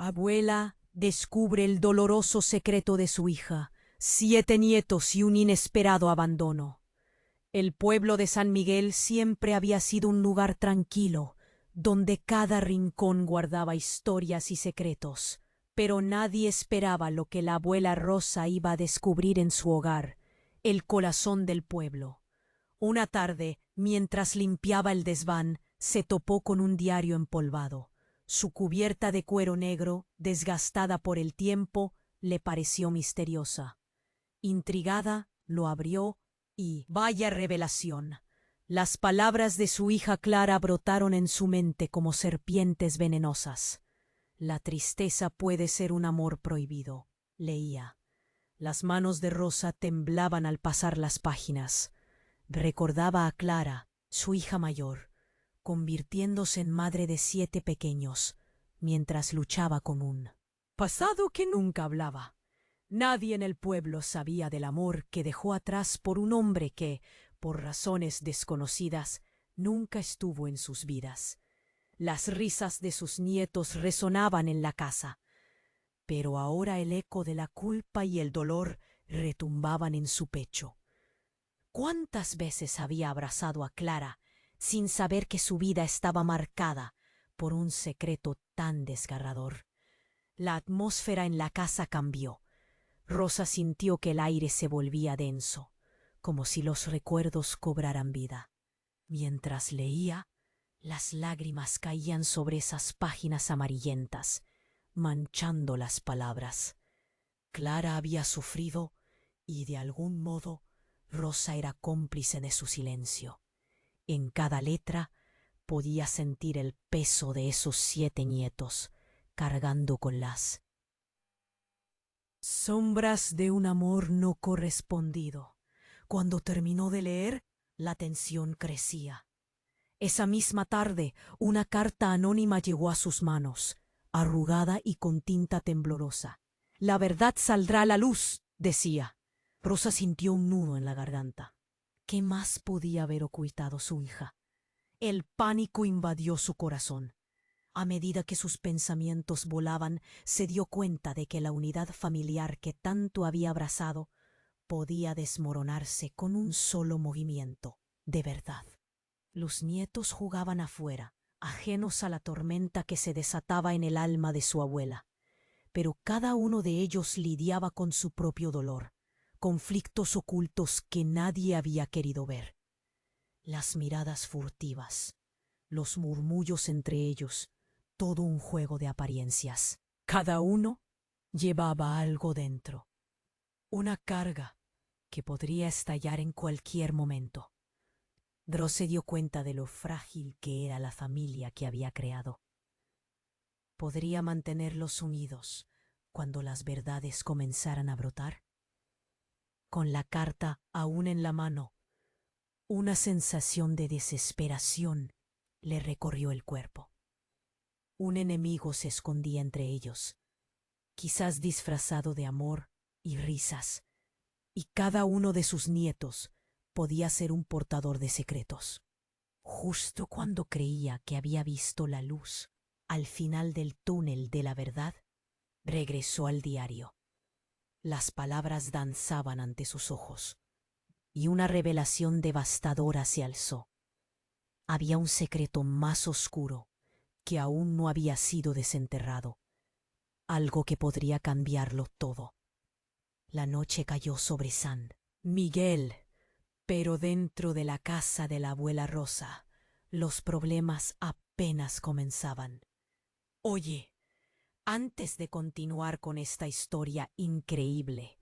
Abuela descubre el doloroso secreto de su hija, 7 nietos y un inesperado abandono. El pueblo de San Miguel siempre había sido un lugar tranquilo, donde cada rincón guardaba historias y secretos, pero nadie esperaba lo que la abuela Rosa iba a descubrir en su hogar, el corazón del pueblo. Una tarde, mientras limpiaba el desván, se topó con un diario empolvado. Su cubierta de cuero negro, desgastada por el tiempo, le pareció misteriosa. Intrigada, lo abrió y ¡vaya revelación! Las palabras de su hija Clara brotaron en su mente como serpientes venenosas. La tristeza puede ser un amor prohibido, leía. Las manos de Rosa temblaban al pasar las páginas. Recordaba a Clara, su hija mayor, convirtiéndose en madre de 7 pequeños, mientras luchaba con un pasado que nunca hablaba. Nadie en el pueblo sabía del amor que dejó atrás por un hombre que, por razones desconocidas, nunca estuvo en sus vidas. Las risas de sus nietos resonaban en la casa, pero ahora el eco de la culpa y el dolor retumbaban en su pecho. ¿Cuántas veces había abrazado a Clara sin saber que su vida estaba marcada por un secreto tan desgarrador? La atmósfera en la casa cambió. Rosa sintió que el aire se volvía denso, como si los recuerdos cobraran vida. Mientras leía, las lágrimas caían sobre esas páginas amarillentas, manchando las palabras. Clara había sufrido y, de algún modo, Rosa era cómplice de su silencio. En cada letra podía sentir el peso de esos 7 nietos, cargando con las sombras de un amor no correspondido. Cuando terminó de leer, la tensión crecía. Esa misma tarde, una carta anónima llegó a sus manos, arrugada y con tinta temblorosa. «La verdad saldrá a la luz», decía. Rosa sintió un nudo en la garganta. ¿Qué más podía haber ocultado su hija? El pánico invadió su corazón. A medida que sus pensamientos volaban, se dio cuenta de que la unidad familiar que tanto había abrazado podía desmoronarse con un solo movimiento, de verdad. Los nietos jugaban afuera, ajenos a la tormenta que se desataba en el alma de su abuela. Pero cada uno de ellos lidiaba con su propio dolor, conflictos ocultos que nadie había querido ver. Las miradas furtivas, los murmullos entre ellos, todo un juego de apariencias. Cada uno llevaba algo dentro, una carga que podría estallar en cualquier momento. Dross se dio cuenta de lo frágil que era la familia que había creado. ¿Podría mantenerlos unidos cuando las verdades comenzaran a brotar? Con la carta aún en la mano, una sensación de desesperación le recorrió el cuerpo. Un enemigo se escondía entre ellos, quizás disfrazado de amor y risas, y cada uno de sus nietos podía ser un portador de secretos. Justo cuando creía que había visto la luz al final del túnel de la verdad, regresó al diario. Las palabras danzaban ante sus ojos, y una revelación devastadora se alzó. Había un secreto más oscuro que aún no había sido desenterrado, algo que podría cambiarlo todo. La noche cayó sobre San Miguel, pero dentro de la casa de la abuela Rosa, los problemas apenas comenzaban. Oye, antes de continuar con esta historia increíble,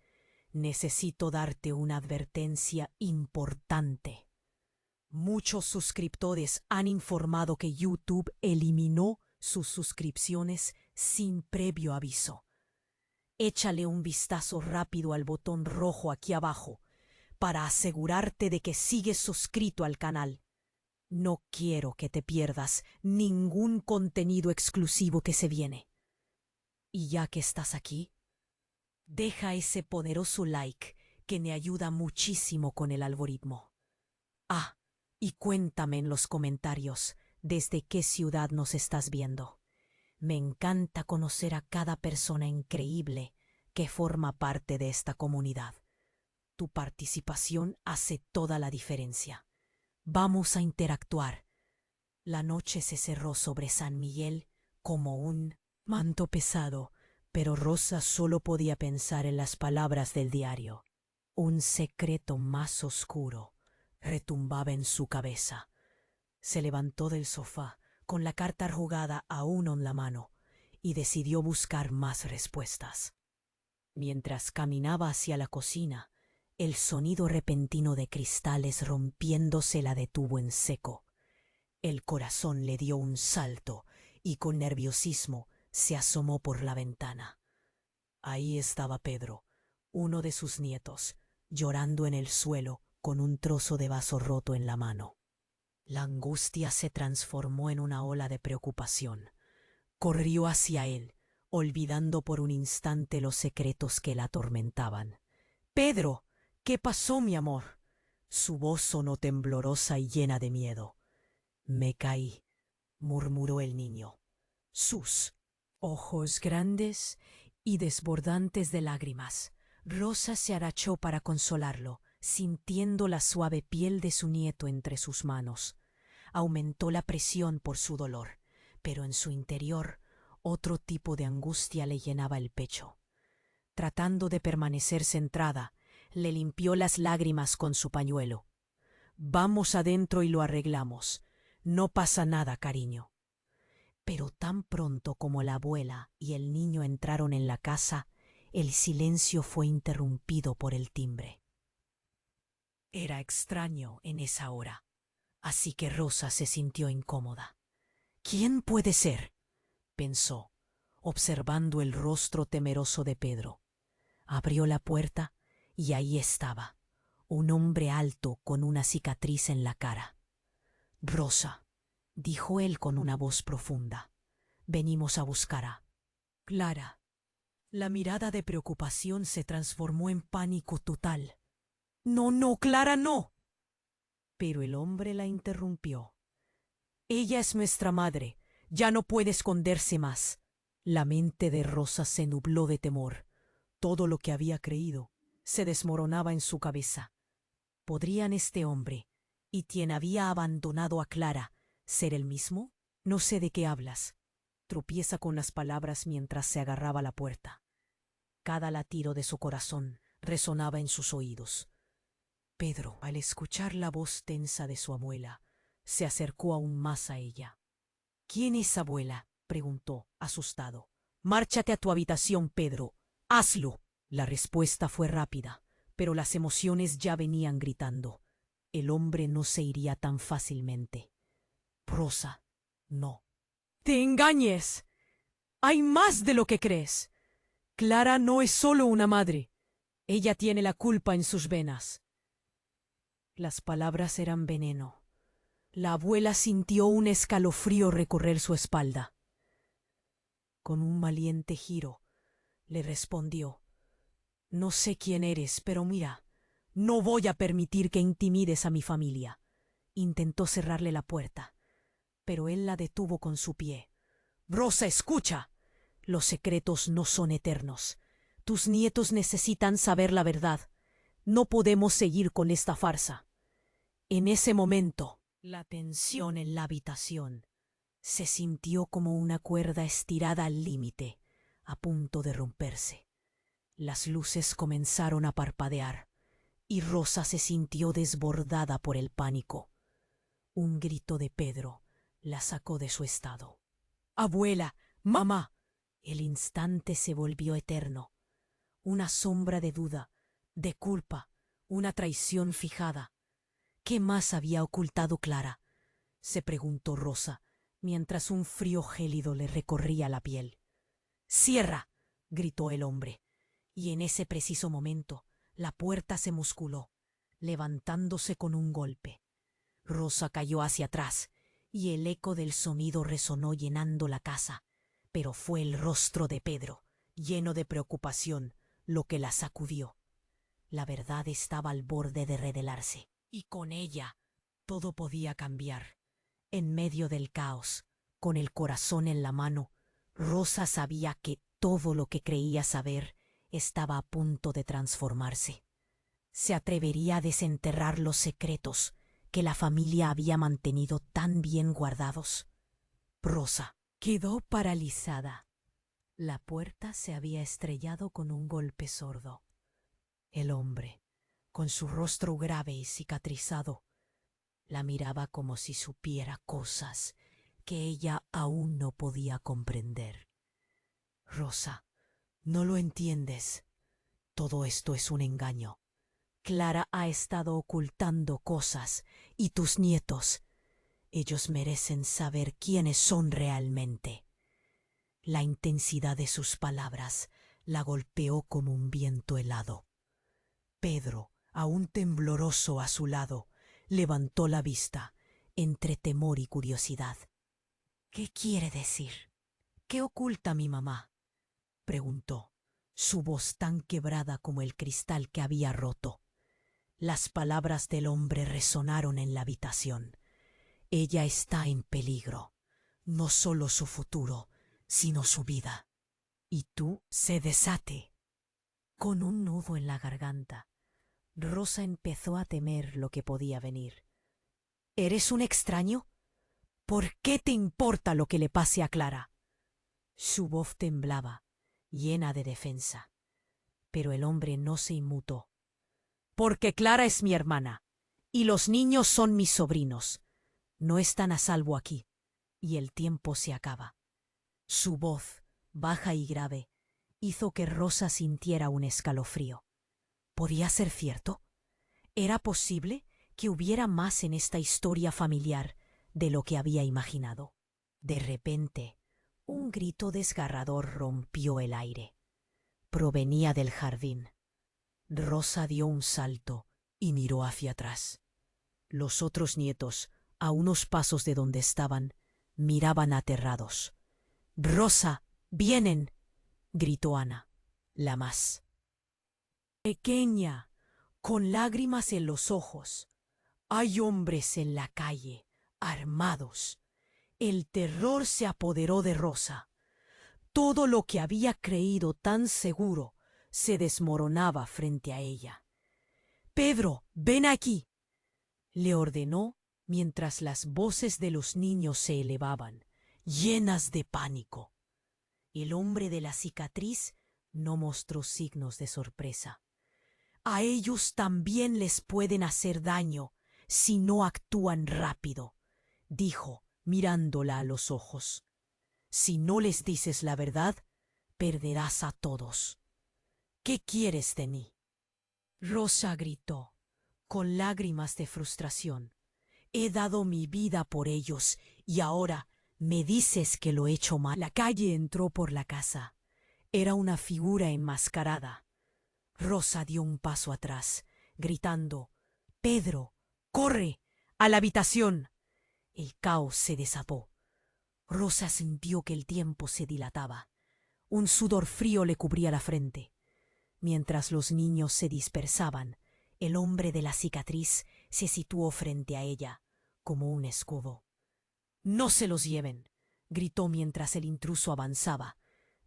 necesito darte una advertencia importante. Muchos suscriptores han informado que YouTube eliminó sus suscripciones sin previo aviso. Échale un vistazo rápido al botón rojo aquí abajo para asegurarte de que sigues suscrito al canal. No quiero que te pierdas ningún contenido exclusivo que se viene. Y ya que estás aquí, deja ese poderoso like que me ayuda muchísimo con el algoritmo. Ah, y cuéntame en los comentarios desde qué ciudad nos estás viendo. Me encanta conocer a cada persona increíble que forma parte de esta comunidad. Tu participación hace toda la diferencia. Vamos a interactuar. La noche se cerró sobre San Miguel como un manto pesado, pero Rosa solo podía pensar en las palabras del diario. Un secreto más oscuro retumbaba en su cabeza. Se levantó del sofá, con la carta arrugada aún en la mano, y decidió buscar más respuestas. Mientras caminaba hacia la cocina, el sonido repentino de cristales rompiéndose la detuvo en seco. El corazón le dio un salto y con nerviosismo se asomó por la ventana. Ahí estaba Pedro, uno de sus nietos, llorando en el suelo con un trozo de vaso roto en la mano. La angustia se transformó en una ola de preocupación. Corrió hacia él, olvidando por un instante los secretos que la atormentaban. «Pedro, ¿qué pasó, mi amor?» Su voz sonó temblorosa y llena de miedo. «Me caí», murmuró el niño. Sus ojos grandes y desbordantes de lágrimas. Rosa se agachó para consolarlo, sintiendo la suave piel de su nieto entre sus manos. Aumentó la presión por su dolor, pero en su interior otro tipo de angustia le llenaba el pecho. Tratando de permanecer centrada, le limpió las lágrimas con su pañuelo. «Vamos adentro y lo arreglamos. No pasa nada, cariño». Pero tan pronto como la abuela y el niño entraron en la casa, el silencio fue interrumpido por el timbre. Era extraño en esa hora, así que Rosa se sintió incómoda. «¿Quién puede ser?», pensó, observando el rostro temeroso de Pedro. Abrió la puerta y ahí estaba, un hombre alto con una cicatriz en la cara. «Rosa», dijo él con una voz profunda, «venimos a buscar a Clara». La mirada de preocupación se transformó en pánico total. «No, no, Clara, no». Pero el hombre la interrumpió. «Ella es nuestra madre. Ya no puede esconderse más». La mente de Rosa se nubló de temor. Todo lo que había creído se desmoronaba en su cabeza. ¿Podrían este hombre y quien había abandonado a Clara ser el mismo? «No sé de qué hablas», tropieza con las palabras mientras se agarraba a la puerta. Cada latido de su corazón resonaba en sus oídos. Pedro, al escuchar la voz tensa de su abuela, se acercó aún más a ella. «¿Quién es, abuela?», preguntó, asustado. «Márchate a tu habitación, Pedro. ¡Hazlo!». La respuesta fue rápida, pero las emociones ya venían gritando. El hombre no se iría tan fácilmente. «Rosa, no. ¡Te engañes! Hay más de lo que crees. Clara no es solo una madre. Ella tiene la culpa en sus venas». Las palabras eran veneno. La abuela sintió un escalofrío recorrer su espalda. Con un valiente giro, le respondió: «No sé quién eres, pero mira, no voy a permitir que intimides a mi familia». Intentó cerrarle la puerta, pero él la detuvo con su pie. «Rosa, escucha. Los secretos no son eternos. Tus nietos necesitan saber la verdad. No podemos seguir con esta farsa». En ese momento, la tensión en la habitación se sintió como una cuerda estirada al límite, a punto de romperse. Las luces comenzaron a parpadear y Rosa se sintió desbordada por el pánico. Un grito de Pedro la sacó de su estado. «Abuela, mamá». El instante se volvió eterno. Una sombra de duda, de culpa, una traición fijada. ¿Qué más había ocultado Clara?, se preguntó Rosa, mientras un frío gélido le recorría la piel. «¡Cierra!», gritó el hombre, y en ese preciso momento la puerta se musculó, levantándose con un golpe. Rosa cayó hacia atrás, y el eco del sonido resonó llenando la casa, pero fue el rostro de Pedro, lleno de preocupación, lo que la sacudió. La verdad estaba al borde de revelarse, y con ella todo podía cambiar. En medio del caos, con el corazón en la mano, Rosa sabía que todo lo que creía saber estaba a punto de transformarse. Se atrevería a desenterrar los secretos que la familia había mantenido tan bien guardados. Rosa quedó paralizada. La puerta se había estrellado con un golpe sordo. El hombre, con su rostro grave y cicatrizado, la miraba como si supiera cosas que ella aún no podía comprender. Rosa, no lo entiendes. Todo esto es un engaño. Clara ha estado ocultando cosas, y tus nietos, ellos merecen saber quiénes son realmente. La intensidad de sus palabras la golpeó como un viento helado. Pedro, aún tembloroso a su lado, levantó la vista, entre temor y curiosidad. ¿Qué quiere decir? ¿Qué oculta mi mamá?, preguntó, su voz tan quebrada como el cristal que había roto. Las palabras del hombre resonaron en la habitación. Ella está en peligro, no solo su futuro, sino su vida. Y tú se desate. Con un nudo en la garganta, Rosa empezó a temer lo que podía venir. ¿Eres un extraño? ¿Por qué te importa lo que le pase a Clara? Su voz temblaba, llena de defensa. Pero el hombre no se inmutó. Porque Clara es mi hermana, y los niños son mis sobrinos. No están a salvo aquí, y el tiempo se acaba. Su voz, baja y grave, hizo que Rosa sintiera un escalofrío. ¿Podía ser cierto? ¿Era posible que hubiera más en esta historia familiar de lo que había imaginado? De repente, un grito desgarrador rompió el aire. Provenía del jardín. Rosa dio un salto y miró hacia atrás. Los otros nietos, a unos pasos de donde estaban, miraban aterrados. «¡Rosa, vienen!», gritó Ana, la más pequeña, con lágrimas en los ojos. «Hay hombres en la calle, armados». El terror se apoderó de Rosa. Todo lo que había creído tan seguro se desmoronaba frente a ella. «Pedro, ven aquí», le ordenó mientras las voces de los niños se elevaban, llenas de pánico. El hombre de la cicatriz no mostró signos de sorpresa. A ellos también les pueden hacer daño si no actúan rápido, dijo, mirándola a los ojos. Si no les dices la verdad, perderás a todos. ¿Qué quieres de mí? Rosa gritó, con lágrimas de frustración. He dado mi vida por ellos y ahora me dices que lo he hecho mal. La calle entró por la casa. Era una figura enmascarada. Rosa dio un paso atrás, gritando, «Pedro, corre, a la habitación». El caos se desató. Rosa sintió que el tiempo se dilataba. Un sudor frío le cubría la frente. Mientras los niños se dispersaban, el hombre de la cicatriz se situó frente a ella, como un escudo. «¡No se los lleven!», gritó mientras el intruso avanzaba,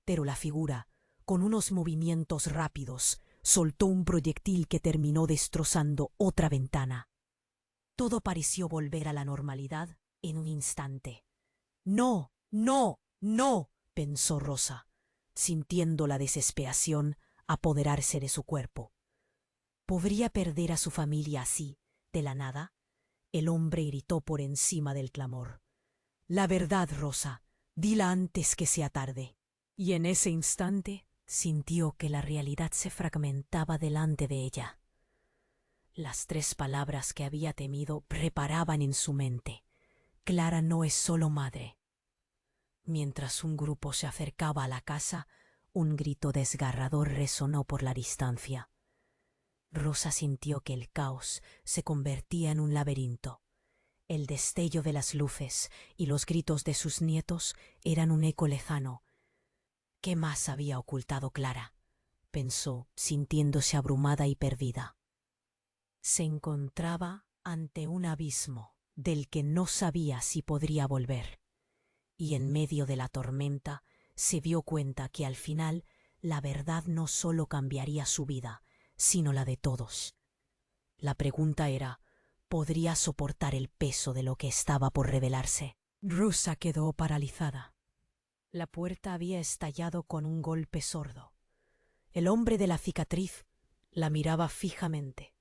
pero la figura, con unos movimientos rápidos, soltó un proyectil que terminó destrozando otra ventana. Todo pareció volver a la normalidad en un instante. «No, no, no», pensó Rosa, sintiendo la desesperación apoderarse de su cuerpo. ¿Podría perder a su familia así, de la nada? El hombre gritó por encima del clamor. «La verdad, Rosa, dila antes que sea tarde». Y en ese instante sintió que la realidad se fragmentaba delante de ella. Las 3 palabras que había temido reparaban en su mente. Clara no es solo madre. Mientras un grupo se acercaba a la casa, un grito desgarrador resonó por la distancia. Rosa sintió que el caos se convertía en un laberinto. El destello de las luces y los gritos de sus nietos eran un eco lejano. ¿Qué más había ocultado Clara?, pensó, sintiéndose abrumada y perdida. Se encontraba ante un abismo del que no sabía si podría volver, y en medio de la tormenta se dio cuenta que al final la verdad no solo cambiaría su vida, sino la de todos. La pregunta era, ¿podría soportar el peso de lo que estaba por revelarse? Rosa quedó paralizada. La puerta había estallado con un golpe sordo. El hombre de la cicatriz la miraba fijamente,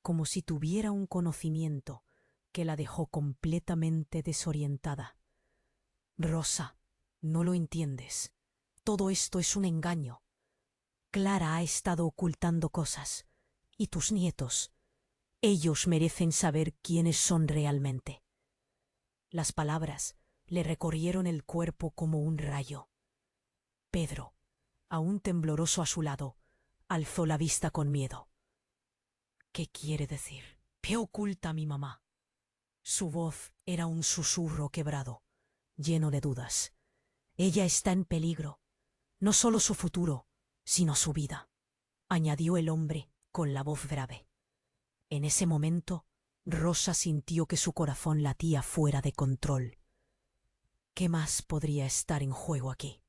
como si tuviera un conocimiento que la dejó completamente desorientada. Rosa, no lo entiendes. Todo esto es un engaño. Clara ha estado ocultando cosas. Y tus nietos. Ellos merecen saber quiénes son realmente. Las palabras le recorrieron el cuerpo como un rayo. Pedro, aún tembloroso a su lado, alzó la vista con miedo. ¿Qué quiere decir? ¿Qué oculta mi mamá? Su voz era un susurro quebrado, lleno de dudas. Ella está en peligro. No solo su futuro, sino su vida, añadió el hombre con la voz grave. En ese momento, Rosa sintió que su corazón latía fuera de control. ¿Qué más podría estar en juego aquí?,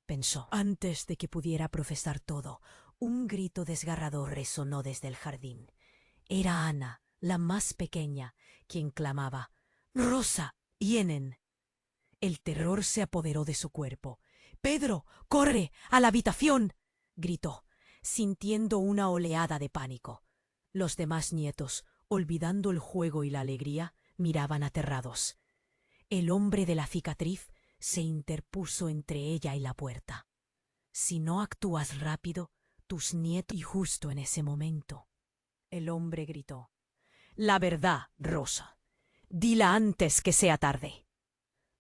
pensó. Antes de que pudiera procesar todo, un grito desgarrador resonó desde el jardín. Era Ana, la más pequeña, quien clamaba: «¡Rosa! ¡Vienen!». El terror se apoderó de su cuerpo. «¡Pedro, corre! ¡A la habitación!», gritó, sintiendo una oleada de pánico. Los demás nietos, olvidando el juego y la alegría, miraban aterrados. El hombre de la cicatriz se interpuso entre ella y la puerta. «Si no actúas rápido, tus nietos...». Y justo en ese momento, el hombre gritó: «La verdad, Rosa. Dila antes que sea tarde».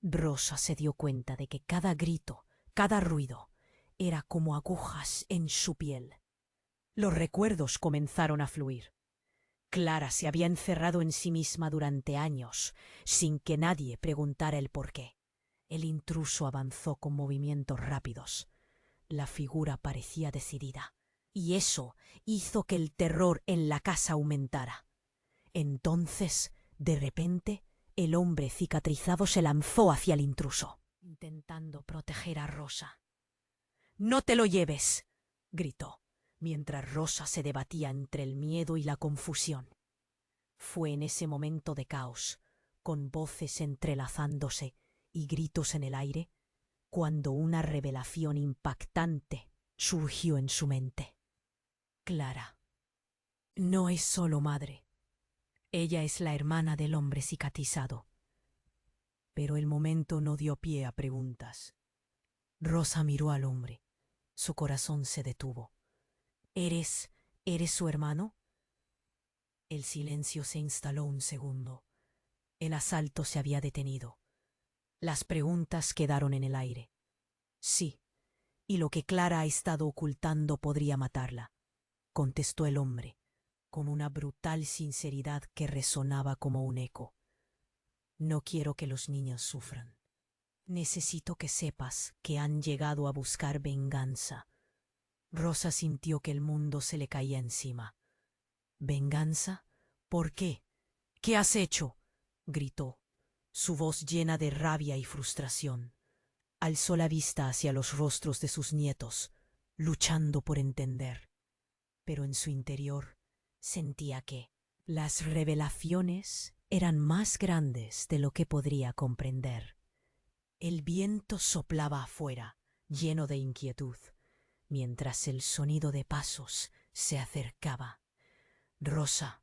Rosa se dio cuenta de que cada grito, cada ruido, era como agujas en su piel. Los recuerdos comenzaron a fluir. Clara se había encerrado en sí misma durante años, sin que nadie preguntara el porqué. El intruso avanzó con movimientos rápidos. La figura parecía decidida, y eso hizo que el terror en la casa aumentara. Entonces, de repente, el hombre cicatrizado se lanzó hacia el intruso, intentando proteger a Rosa. «¡No te lo lleves!», gritó, mientras Rosa se debatía entre el miedo y la confusión. Fue en ese momento de caos, con voces entrelazándose y gritos en el aire, cuando una revelación impactante surgió en su mente. Clara no es solo madre. Ella es la hermana del hombre cicatrizado. Pero el momento no dio pie a preguntas. Rosa miró al hombre. Su corazón se detuvo. ¿Eres su hermano? El silencio se instaló un segundo. El asalto se había detenido. Las preguntas quedaron en el aire. Sí, y lo que Clara ha estado ocultando podría matarla, contestó el hombre, con una brutal sinceridad que resonaba como un eco. No quiero que los niños sufran. Necesito que sepas que han llegado a buscar venganza. Rosa sintió que el mundo se le caía encima. ¿Venganza? ¿Por qué? ¿Qué has hecho?, gritó, su voz llena de rabia y frustración. Alzó la vista hacia los rostros de sus nietos, luchando por entender. Pero en su interior sentía que las revelaciones eran más grandes de lo que podría comprender. El viento soplaba afuera, lleno de inquietud, mientras el sonido de pasos se acercaba. «Rosa,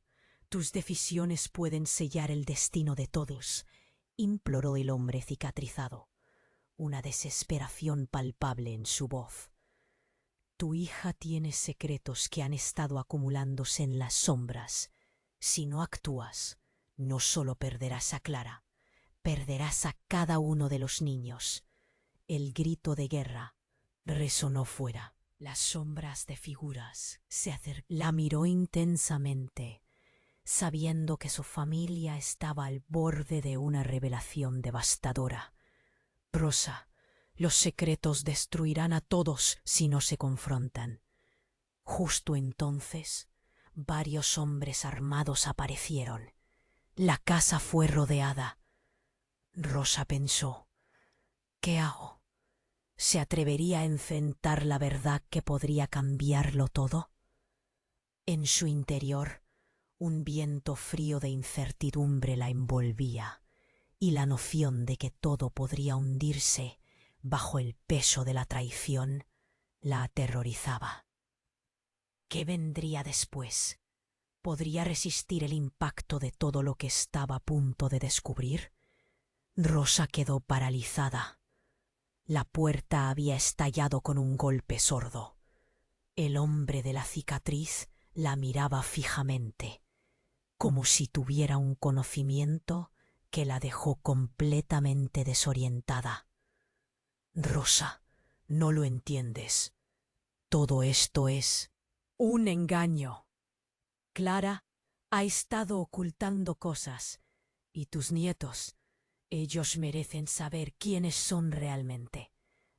tus decisiones pueden sellar el destino de todos», imploró el hombre cicatrizado, una desesperación palpable en su voz. «Tu hija tiene secretos que han estado acumulándose en las sombras. Si no actúas, no solo perderás a Clara, perderás a cada uno de los niños». El grito de guerra resonó fuera. Las sombras de figuras se acercaron. La miró intensamente, sabiendo que su familia estaba al borde de una revelación devastadora. «Rosa, los secretos destruirán a todos si no se confrontan». Justo entonces, varios hombres armados aparecieron. La casa fue rodeada. Rosa pensó: «¿Qué hago? ¿Se atrevería a enfrentar la verdad que podría cambiarlo todo? En su interior, un viento frío de incertidumbre la envolvía, y la noción de que todo podría hundirse bajo el peso de la traición la aterrorizaba. ¿Qué vendría después? ¿Podría resistir el impacto de todo lo que estaba a punto de descubrir? Rosa quedó paralizada. La puerta había estallado con un golpe sordo. El hombre de la cicatriz la miraba fijamente, como si tuviera un conocimiento que la dejó completamente desorientada. Rosa, no lo entiendes. Todo esto es un engaño. Clara ha estado ocultando cosas, y tus nietos, ellos merecen saber quiénes son realmente.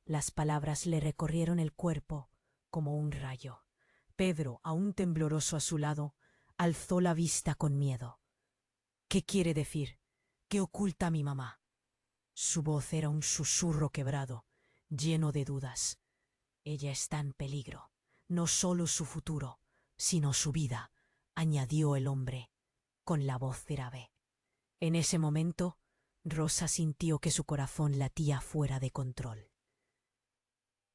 Las palabras le recorrieron el cuerpo como un rayo. Pedro, aún tembloroso a su lado, alzó la vista con miedo. ¿Qué quiere decir? ¿Qué oculta mi mamá? Su voz era un susurro quebrado, lleno de dudas. Ella está en peligro, no solo su futuro, sino su vida, añadió el hombre, con la voz grave. En ese momento, Rosa sintió que su corazón latía fuera de control.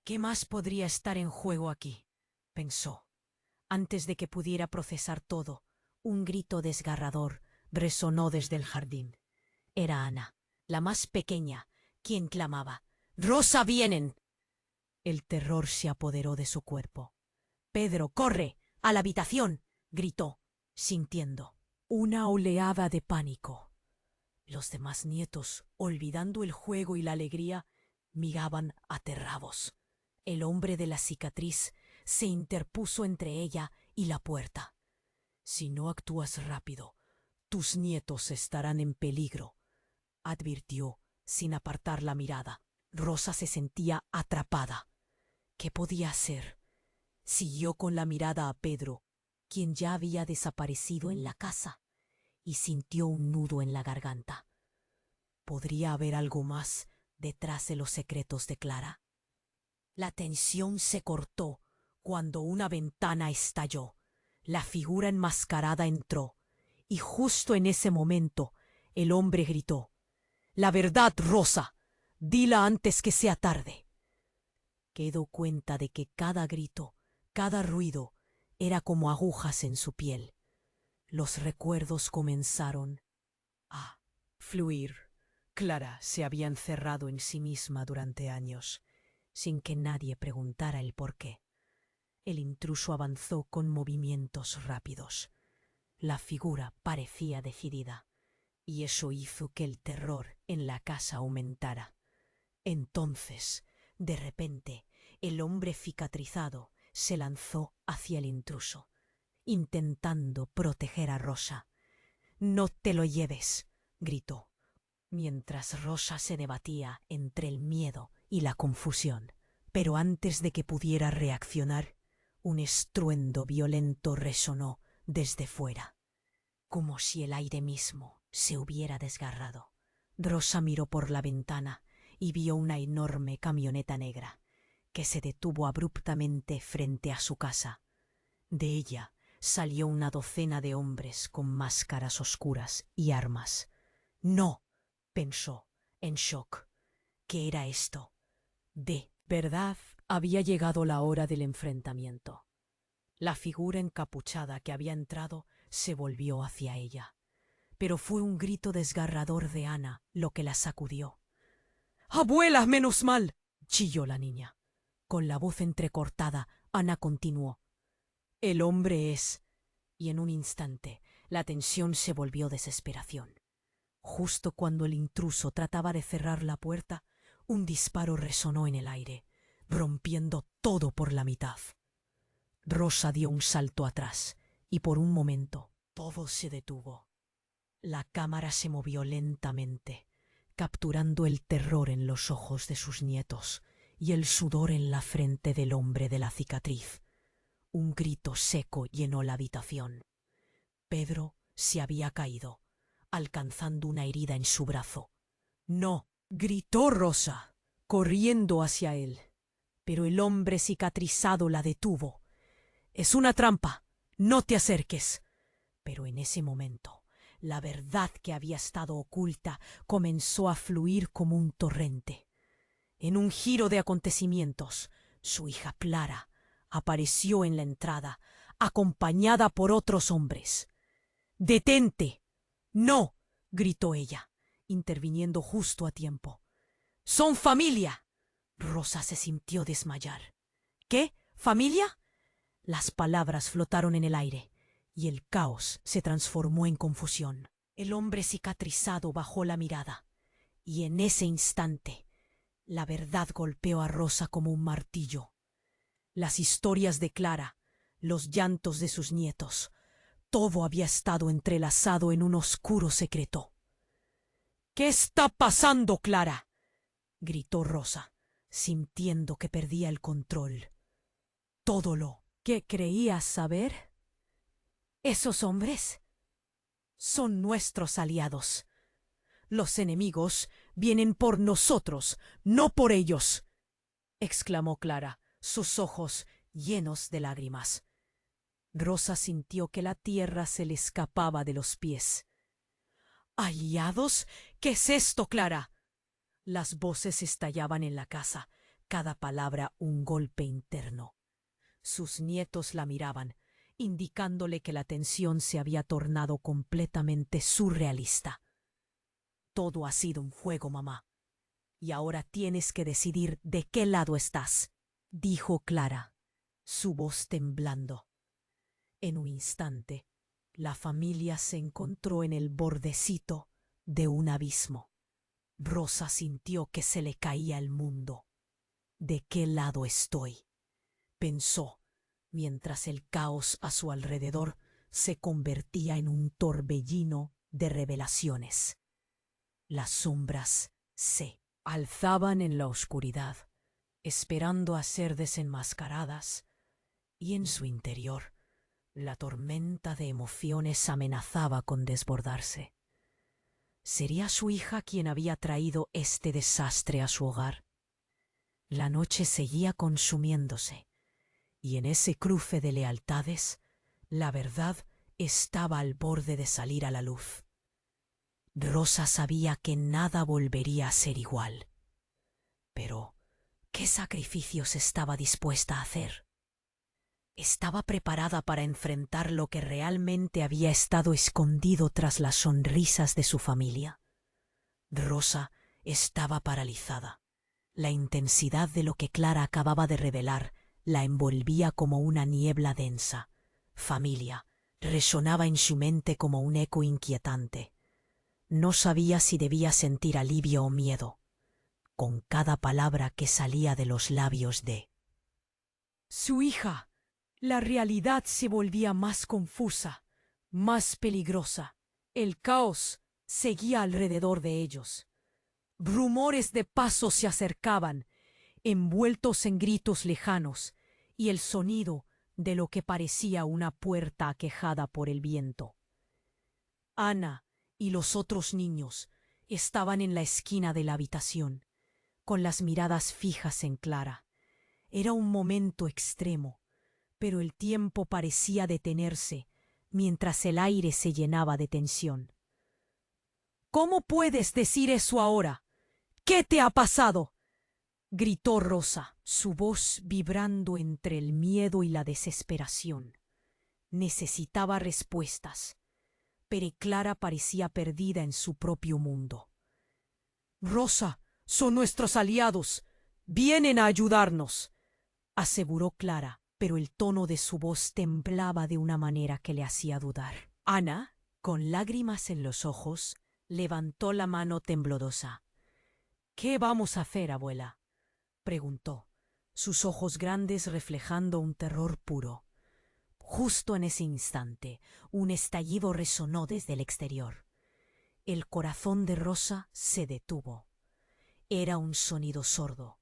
¿Qué más podría estar en juego aquí?, pensó. Antes de que pudiera procesar todo, un grito desgarrador resonó desde el jardín. Era Ana, la más pequeña, quien clamaba: «¡Rosa, vienen!». El terror se apoderó de su cuerpo. «Pedro, corre, a la habitación», gritó, sintiendo una oleada de pánico. Los demás nietos, olvidando el juego y la alegría, miraban aterrados. El hombre de la cicatriz se interpuso entre ella y la puerta. «Si no actúas rápido, tus nietos estarán en peligro», advirtió, sin apartar la mirada. Rosa se sentía atrapada. ¿Qué podía hacer? Siguió con la mirada a Pedro, quien ya había desaparecido en la casa, y sintió un nudo en la garganta. ¿Podría haber algo más detrás de los secretos de Clara? La tensión se cortó cuando una ventana estalló. La figura enmascarada entró, y justo en ese momento el hombre gritó: «La verdad, Rosa, dila antes que sea tarde». Quedó cuenta de que cada grito, cada ruido, era como agujas en su piel. Los recuerdos comenzaron a fluir. Clara se había encerrado en sí misma durante años, sin que nadie preguntara el por qué. El intruso avanzó con movimientos rápidos. La figura parecía decidida, y eso hizo que el terror en la casa aumentara. Entonces, de repente, el hombre cicatrizado se lanzó hacia el intruso, intentando proteger a Rosa. «No te lo lleves», gritó, mientras Rosa se debatía entre el miedo y la confusión. Pero antes de que pudiera reaccionar, un estruendo violento resonó desde fuera, como si el aire mismo se hubiera desgarrado. Rosa miró por la ventana y vio una enorme camioneta negra que se detuvo abruptamente frente a su casa. De ella salió una docena de hombres con máscaras oscuras y armas. «No», pensó, en shock. ¿Qué era esto? De verdad había llegado la hora del enfrentamiento. La figura encapuchada que había entrado se volvió hacia ella, pero fue un grito desgarrador de Ana lo que la sacudió. «¡Abuela, menos mal!», chilló la niña. Con la voz entrecortada, Ana continuó: «El hombre es…». Y en un instante la tensión se volvió desesperación. Justo cuando el intruso trataba de cerrar la puerta, un disparo resonó en el aire, rompiendo todo por la mitad. Rosa dio un salto atrás y por un momento todo se detuvo. La cámara se movió lentamente, capturando el terror en los ojos de sus nietos y el sudor en la frente del hombre de la cicatriz. Un grito seco llenó la habitación. Pedro se había caído, alcanzando una herida en su brazo. «No», gritó Rosa, corriendo hacia él, pero el hombre cicatrizado la detuvo. «Es una trampa, no te acerques». Pero en ese momento, la verdad que había estado oculta comenzó a fluir como un torrente. En un giro de acontecimientos, su hija Clara apareció en la entrada, acompañada por otros hombres. «¡Detente! ¡No!», gritó ella, interviniendo justo a tiempo. «¡Son familia!». Rosa se sintió desmayar. «¿Qué? ¿Familia?». Las palabras flotaron en el aire y el caos se transformó en confusión. El hombre cicatrizado bajó la mirada y en ese instante la verdad golpeó a Rosa como un martillo. Las historias de Clara, los llantos de sus nietos, todo había estado entrelazado en un oscuro secreto. «¿Qué está pasando, Clara?», gritó Rosa, sintiendo que perdía el control. «Todo lo que creías saber. Esos hombres son nuestros aliados. Los enemigos vienen por nosotros, no por ellos», exclamó Clara, sus ojos llenos de lágrimas. Rosa sintió que la tierra se le escapaba de los pies. «¿Aliados? ¿Qué es esto, Clara?». Las voces estallaban en la casa, cada palabra un golpe interno. Sus nietos la miraban, indicándole que la tensión se había tornado completamente surrealista. «Todo ha sido un juego, mamá, y ahora tienes que decidir de qué lado estás», dijo Clara, su voz temblando. En un instante, la familia se encontró en el bordecito de un abismo. Rosa sintió que se le caía el mundo. «¿De qué lado estoy?», pensó, mientras el caos a su alrededor se convertía en un torbellino de revelaciones. Las sombras se alzaban en la oscuridad, esperando a ser desenmascaradas, y en su interior la tormenta de emociones amenazaba con desbordarse. ¿Sería su hija quien había traído este desastre a su hogar? La noche seguía consumiéndose, y en ese cruce de lealtades, la verdad estaba al borde de salir a la luz. Rosa sabía que nada volvería a ser igual. Pero, ¿qué sacrificios estaba dispuesta a hacer? ¿Estaba preparada para enfrentar lo que realmente había estado escondido tras las sonrisas de su familia? Rosa estaba paralizada. La intensidad de lo que Clara acababa de revelar la envolvía como una niebla densa. «Familia» resonaba en su mente como un eco inquietante. No sabía si debía sentir alivio o miedo con cada palabra que salía de los labios de su hija. La realidad se volvía más confusa, más peligrosa. El caos seguía alrededor de ellos. Rumores de pasos se acercaban, envueltos en gritos lejanos, y el sonido de lo que parecía una puerta aquejada por el viento. Ana y los otros niños estaban en la esquina de la habitación, con las miradas fijas en Clara. Era un momento extremo, pero el tiempo parecía detenerse mientras el aire se llenaba de tensión. «¿Cómo puedes decir eso ahora? ¿Qué te ha pasado?», gritó Rosa, su voz vibrando entre el miedo y la desesperación. Necesitaba respuestas, pero Clara parecía perdida en su propio mundo. «Rosa, son nuestros aliados. Vienen a ayudarnos», aseguró Clara, pero el tono de su voz temblaba de una manera que le hacía dudar. Ana, con lágrimas en los ojos, levantó la mano temblorosa. «¿Qué vamos a hacer, abuela?», preguntó, sus ojos grandes reflejando un terror puro. Justo en ese instante, un estallido resonó desde el exterior. El corazón de Rosa se detuvo. Era un sonido sordo,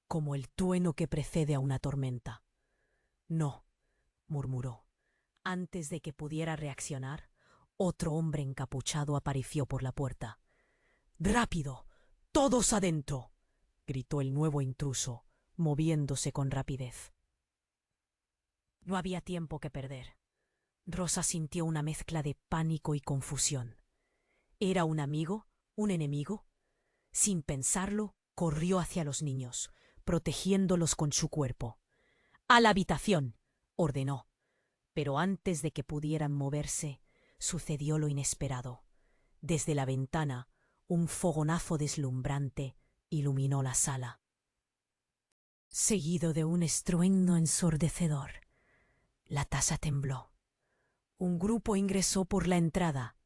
como el trueno que precede a una tormenta. «No», murmuró. Antes de que pudiera reaccionar, otro hombre encapuchado apareció por la puerta. «¡Rápido! ¡Todos adentro!», gritó el nuevo intruso, moviéndose con rapidez. No había tiempo que perder. Rosa sintió una mezcla de pánico y confusión. ¿Era un amigo? ¿Un enemigo? Sin pensarlo, corrió hacia los niños, protegiéndolos con su cuerpo. «¡A la habitación!», ordenó. Pero antes de que pudieran moverse, sucedió lo inesperado. Desde la ventana, un fogonazo deslumbrante iluminó la sala, seguido de un estruendo ensordecedor. La taza tembló. Un grupo ingresó por la entrada,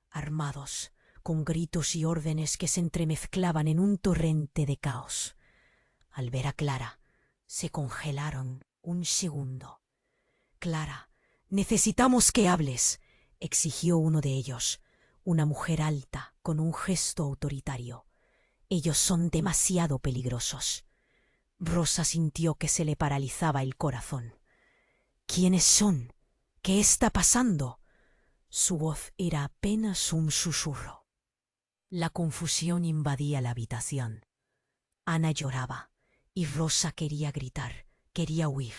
armados, con gritos y órdenes que se entremezclaban en un torrente de caos. Al ver a Clara, se congelaron un segundo. «Clara, necesitamos que hables», exigió uno de ellos, una mujer alta, con un gesto autoritario. «Ellos son demasiado peligrosos». Rosa sintió que se le paralizaba el corazón. «¿Quiénes son? ¿Qué está pasando?». Su voz era apenas un susurro. La confusión invadía la habitación. Ana lloraba, y Rosa quería gritar, quería huir.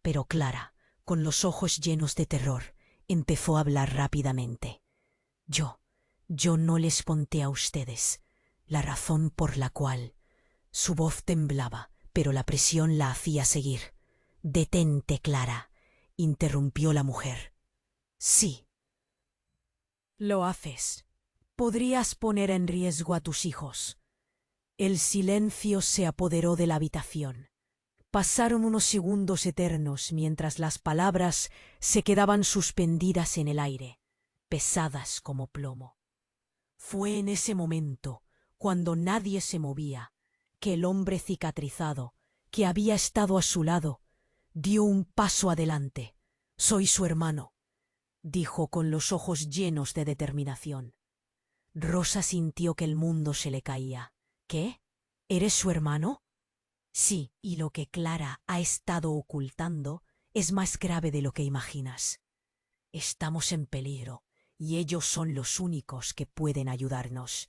Pero Clara, con los ojos llenos de terror, empezó a hablar rápidamente. Yo no les conté a ustedes la razón por la cual. Su voz temblaba, pero la presión la hacía seguir. «Detente, Clara», interrumpió la mujer. «Sí. Lo haces. Podrías poner en riesgo a tus hijos». El silencio se apoderó de la habitación. Pasaron unos segundos eternos mientras las palabras se quedaban suspendidas en el aire, pesadas como plomo. Fue en ese momento, cuando nadie se movía, que el hombre cicatrizado, que había estado a su lado, dio un paso adelante. «Soy su hermano», dijo con los ojos llenos de determinación. Rosa sintió que el mundo se le caía. «¿Qué? ¿Eres su hermano?». «Sí, y lo que Clara ha estado ocultando es más grave de lo que imaginas. Estamos en peligro, y ellos son los únicos que pueden ayudarnos»,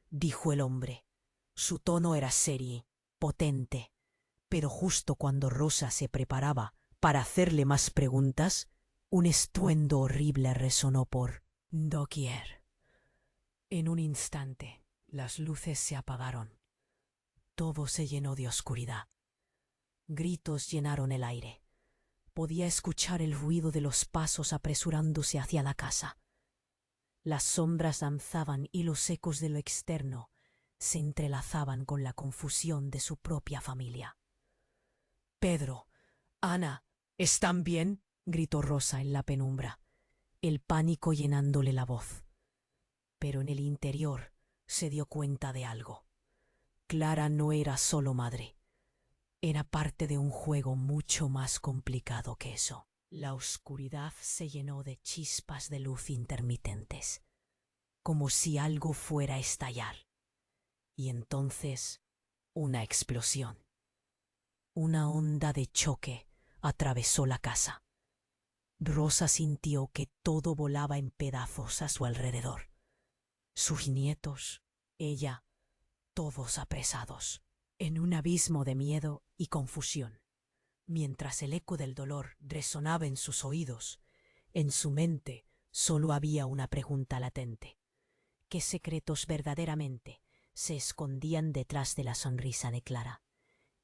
dijo el hombre. Su tono era serio, potente, pero justo cuando Rosa se preparaba para hacerle más preguntas, un estruendo horrible resonó por doquier. En un instante, las luces se apagaron. Todo se llenó de oscuridad. Gritos llenaron el aire. Podía escuchar el ruido de los pasos apresurándose hacia la casa. Las sombras danzaban y los ecos de lo externo se entrelazaban con la confusión de su propia familia. «Pedro, Ana, ¿están bien?», gritó Rosa en la penumbra, el pánico llenándole la voz. Pero en el interior se dio cuenta de algo. Clara no era solo madre. Era parte de un juego mucho más complicado que eso. La oscuridad se llenó de chispas de luz intermitentes, como si algo fuera a estallar. Y entonces, una explosión. Una onda de choque atravesó la casa. Rosa sintió que todo volaba en pedazos a su alrededor. Sus nietos, ella, todos apresados, en un abismo de miedo y confusión. Mientras el eco del dolor resonaba en sus oídos, en su mente solo había una pregunta latente. ¿Qué secretos verdaderamente se escondían detrás de la sonrisa de Clara?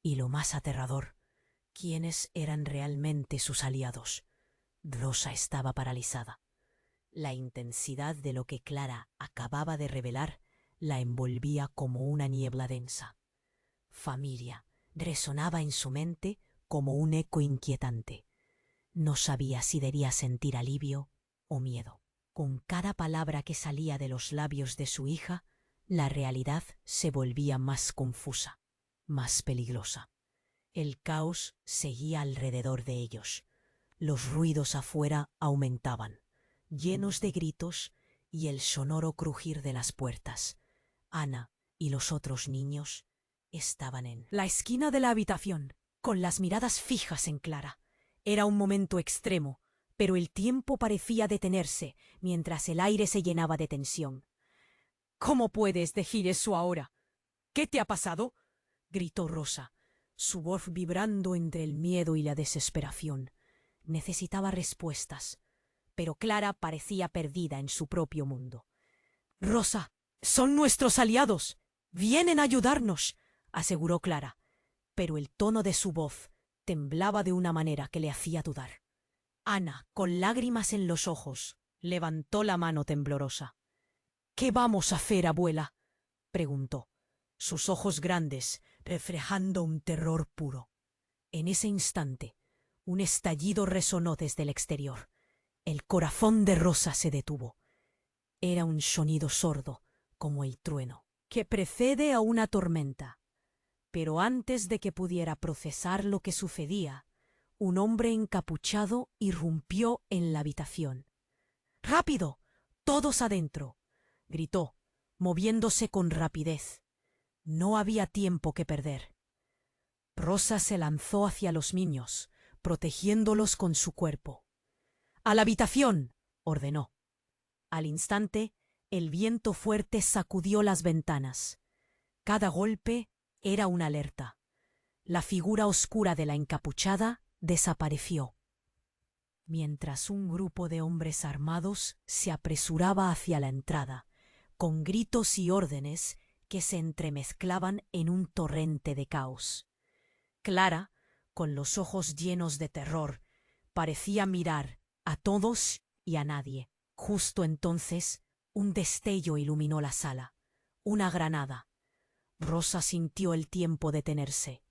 Y lo más aterrador, ¿quiénes eran realmente sus aliados? Rosa estaba paralizada. La intensidad de lo que Clara acababa de revelar la envolvía como una niebla densa. Familia resonaba en su mente como un eco inquietante. No sabía si debía sentir alivio o miedo. Con cada palabra que salía de los labios de su hija, la realidad se volvía más confusa, más peligrosa. El caos seguía alrededor de ellos. Los ruidos afuera aumentaban, llenos de gritos y el sonoro crujir de las puertas. Ana y los otros niños estaban en la esquina de la habitación, con las miradas fijas en Clara. Era un momento extremo, pero el tiempo parecía detenerse mientras el aire se llenaba de tensión. «¿Cómo puedes decir eso ahora? ¿Qué te ha pasado?», gritó Rosa, su voz vibrando entre el miedo y la desesperación. Necesitaba respuestas, pero Clara parecía perdida en su propio mundo. «Rosa, son nuestros aliados. Vienen a ayudarnos», aseguró Clara, pero el tono de su voz temblaba de una manera que le hacía dudar. Ana, con lágrimas en los ojos, levantó la mano temblorosa. «¿Qué vamos a hacer, abuela?», preguntó, sus ojos grandes reflejando un terror puro. En ese instante, un estallido resonó desde el exterior. El corazón de Rosa se detuvo. Era un sonido sordo, como el trueno, que precede a una tormenta. Pero antes de que pudiera procesar lo que sucedía, un hombre encapuchado irrumpió en la habitación. «¡Rápido! ¡Todos adentro!», gritó, moviéndose con rapidez. No había tiempo que perder. Rosa se lanzó hacia los niños, protegiéndolos con su cuerpo. «¡A la habitación!», ordenó. Al instante, el viento fuerte sacudió las ventanas. Cada golpe era una alerta. La figura oscura de la encapuchada desapareció, mientras un grupo de hombres armados se apresuraba hacia la entrada, con gritos y órdenes que se entremezclaban en un torrente de caos. Clara, con los ojos llenos de terror, parecía mirar a todos y a nadie. Justo entonces, un destello iluminó la sala. Una granada. Rosa sintió el tiempo detenerse.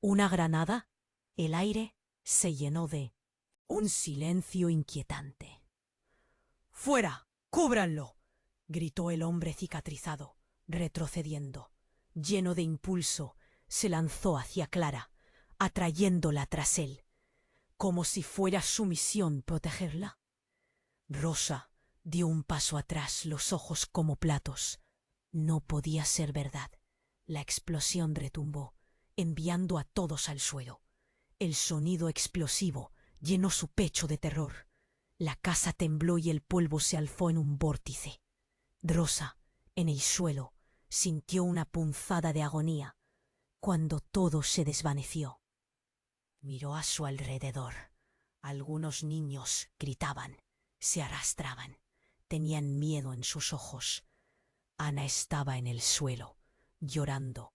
¿Una granada? El aire se llenó de un silencio inquietante. «¡Fuera! ¡Cúbranlo!», gritó el hombre cicatrizado, retrocediendo. Lleno de impulso, se lanzó hacia Clara, atrayéndola tras él, como si fuera su misión protegerla. Rosa dio un paso atrás, los ojos como platos. No podía ser verdad. La explosión retumbó, enviando a todos al suelo. El sonido explosivo llenó su pecho de terror. La casa tembló y el polvo se alzó en un vórtice. Rosa, en el suelo, sintió una punzada de agonía, cuando todo se desvaneció. Miró a su alrededor. Algunos niños gritaban, se arrastraban, tenían miedo en sus ojos. Ana estaba en el suelo, llorando.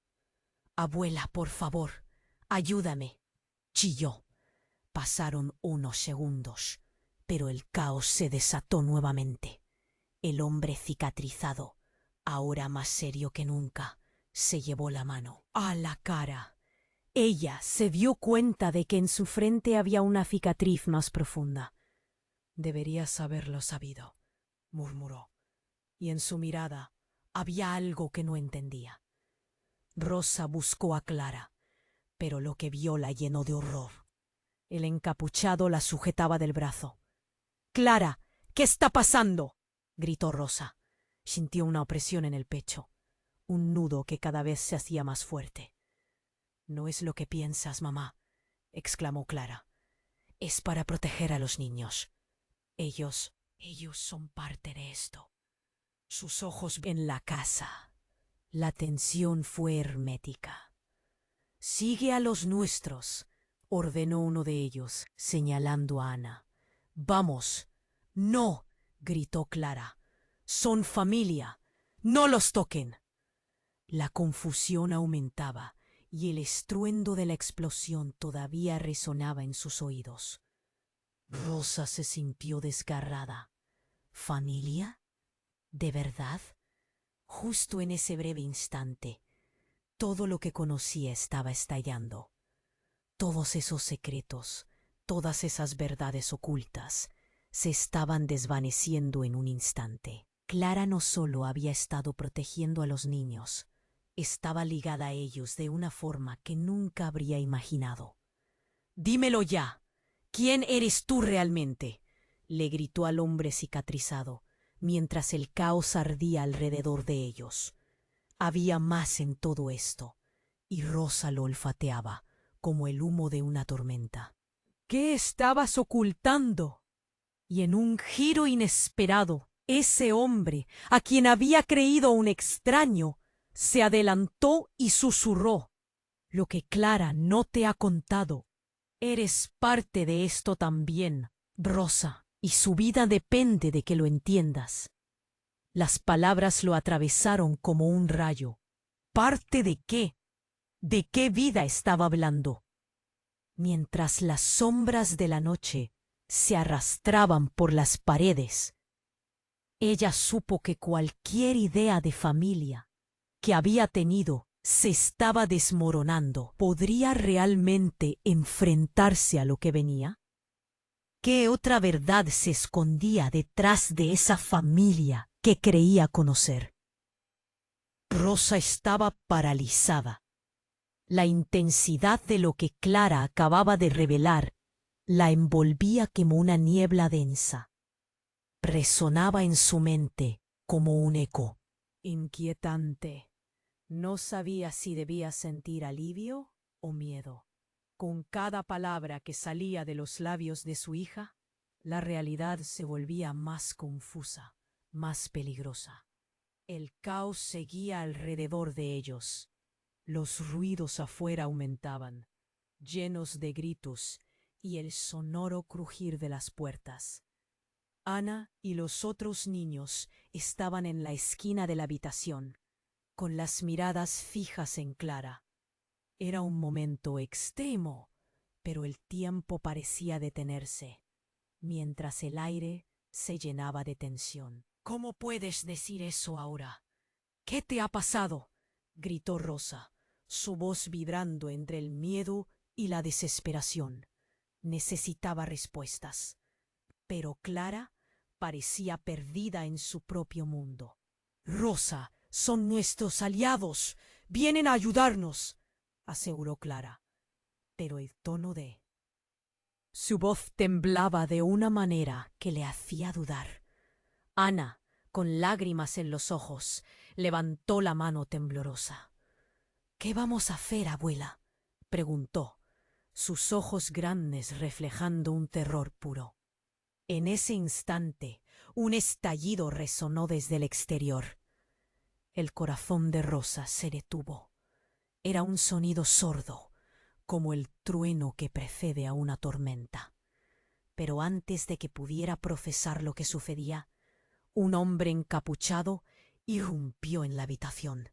«Abuela, por favor, ayúdame», chilló. Pasaron unos segundos, pero el caos se desató nuevamente. El hombre cicatrizado, ahora más serio que nunca, se llevó la mano a la cara. Ella se dio cuenta de que en su frente había una cicatriz más profunda. «Deberías haberlo sabido», murmuró, y en su mirada había algo que no entendía. Rosa buscó a Clara, pero lo que vio la llenó de horror. El encapuchado la sujetaba del brazo. «¡Clara! ¿Qué está pasando?», gritó Rosa. Sintió una opresión en el pecho, un nudo que cada vez se hacía más fuerte. «No es lo que piensas, mamá», exclamó Clara. «Es para proteger a los niños. Ellos son parte de esto». Sus ojos en la casa. La tensión fue hermética. «Sigue a los nuestros», ordenó uno de ellos, señalando a Ana. «Vamos». «No», gritó Clara. «Son familia. No los toquen». La confusión aumentaba y el estruendo de la explosión todavía resonaba en sus oídos. Rosa se sintió desgarrada. ¿Familia? ¿De verdad? Justo en ese breve instante, todo lo que conocía estaba estallando. Todos esos secretos, todas esas verdades ocultas, se estaban desvaneciendo en un instante. Clara no solo había estado protegiendo a los niños, estaba ligada a ellos de una forma que nunca habría imaginado. «Dímelo ya. ¿Quién eres tú realmente?», le gritó al hombre cicatrizado, mientras el caos ardía alrededor de ellos. Había más en todo esto, y Rosa lo olfateaba como el humo de una tormenta. «¿Qué estabas ocultando?». Y en un giro inesperado, ese hombre, a quien había creído un extraño, se adelantó y susurró: Lo que Clara no te ha contado. Eres parte de esto también, Rosa, y su vida depende de que lo entiendas. Las palabras lo atravesaron como un rayo. ¿Parte de qué? ¿De qué vida estaba hablando? Mientras las sombras de la noche se arrastraban por las paredes, ella supo que cualquier idea de familia que había tenido se estaba desmoronando. ¿Podría realmente enfrentarse a lo que venía? ¿Qué otra verdad se escondía detrás de esa familia que creía conocer? Rosa estaba paralizada. La intensidad de lo que Clara acababa de revelar la envolvía como una niebla densa. Resonaba en su mente como un eco. Inquietante. No sabía si debía sentir alivio o miedo. Con cada palabra que salía de los labios de su hija, la realidad se volvía más confusa, más peligrosa. El caos seguía alrededor de ellos. Los ruidos afuera aumentaban, llenos de gritos y el sonoro crujir de las puertas. Ana y los otros niños estaban en la esquina de la habitación, con las miradas fijas en Clara. Era un momento extremo, pero el tiempo parecía detenerse, mientras el aire se llenaba de tensión. ¿Cómo puedes decir eso ahora? ¿Qué te ha pasado? Gritó Rosa, su voz vibrando entre el miedo y la desesperación. Necesitaba respuestas, pero Clara parecía perdida en su propio mundo. Rosa, son nuestros aliados. Vienen a ayudarnos, aseguró Clara. Pero el tono de su voz temblaba de una manera que le hacía dudar. Ana, con lágrimas en los ojos, levantó la mano temblorosa. ¿Qué vamos a hacer, abuela? Preguntó, sus ojos grandes reflejando un terror puro. En ese instante, un estallido resonó desde el exterior. El corazón de Rosa se detuvo. Era un sonido sordo, como el trueno que precede a una tormenta. Pero antes de que pudiera procesar lo que sucedía, un hombre encapuchado irrumpió en la habitación.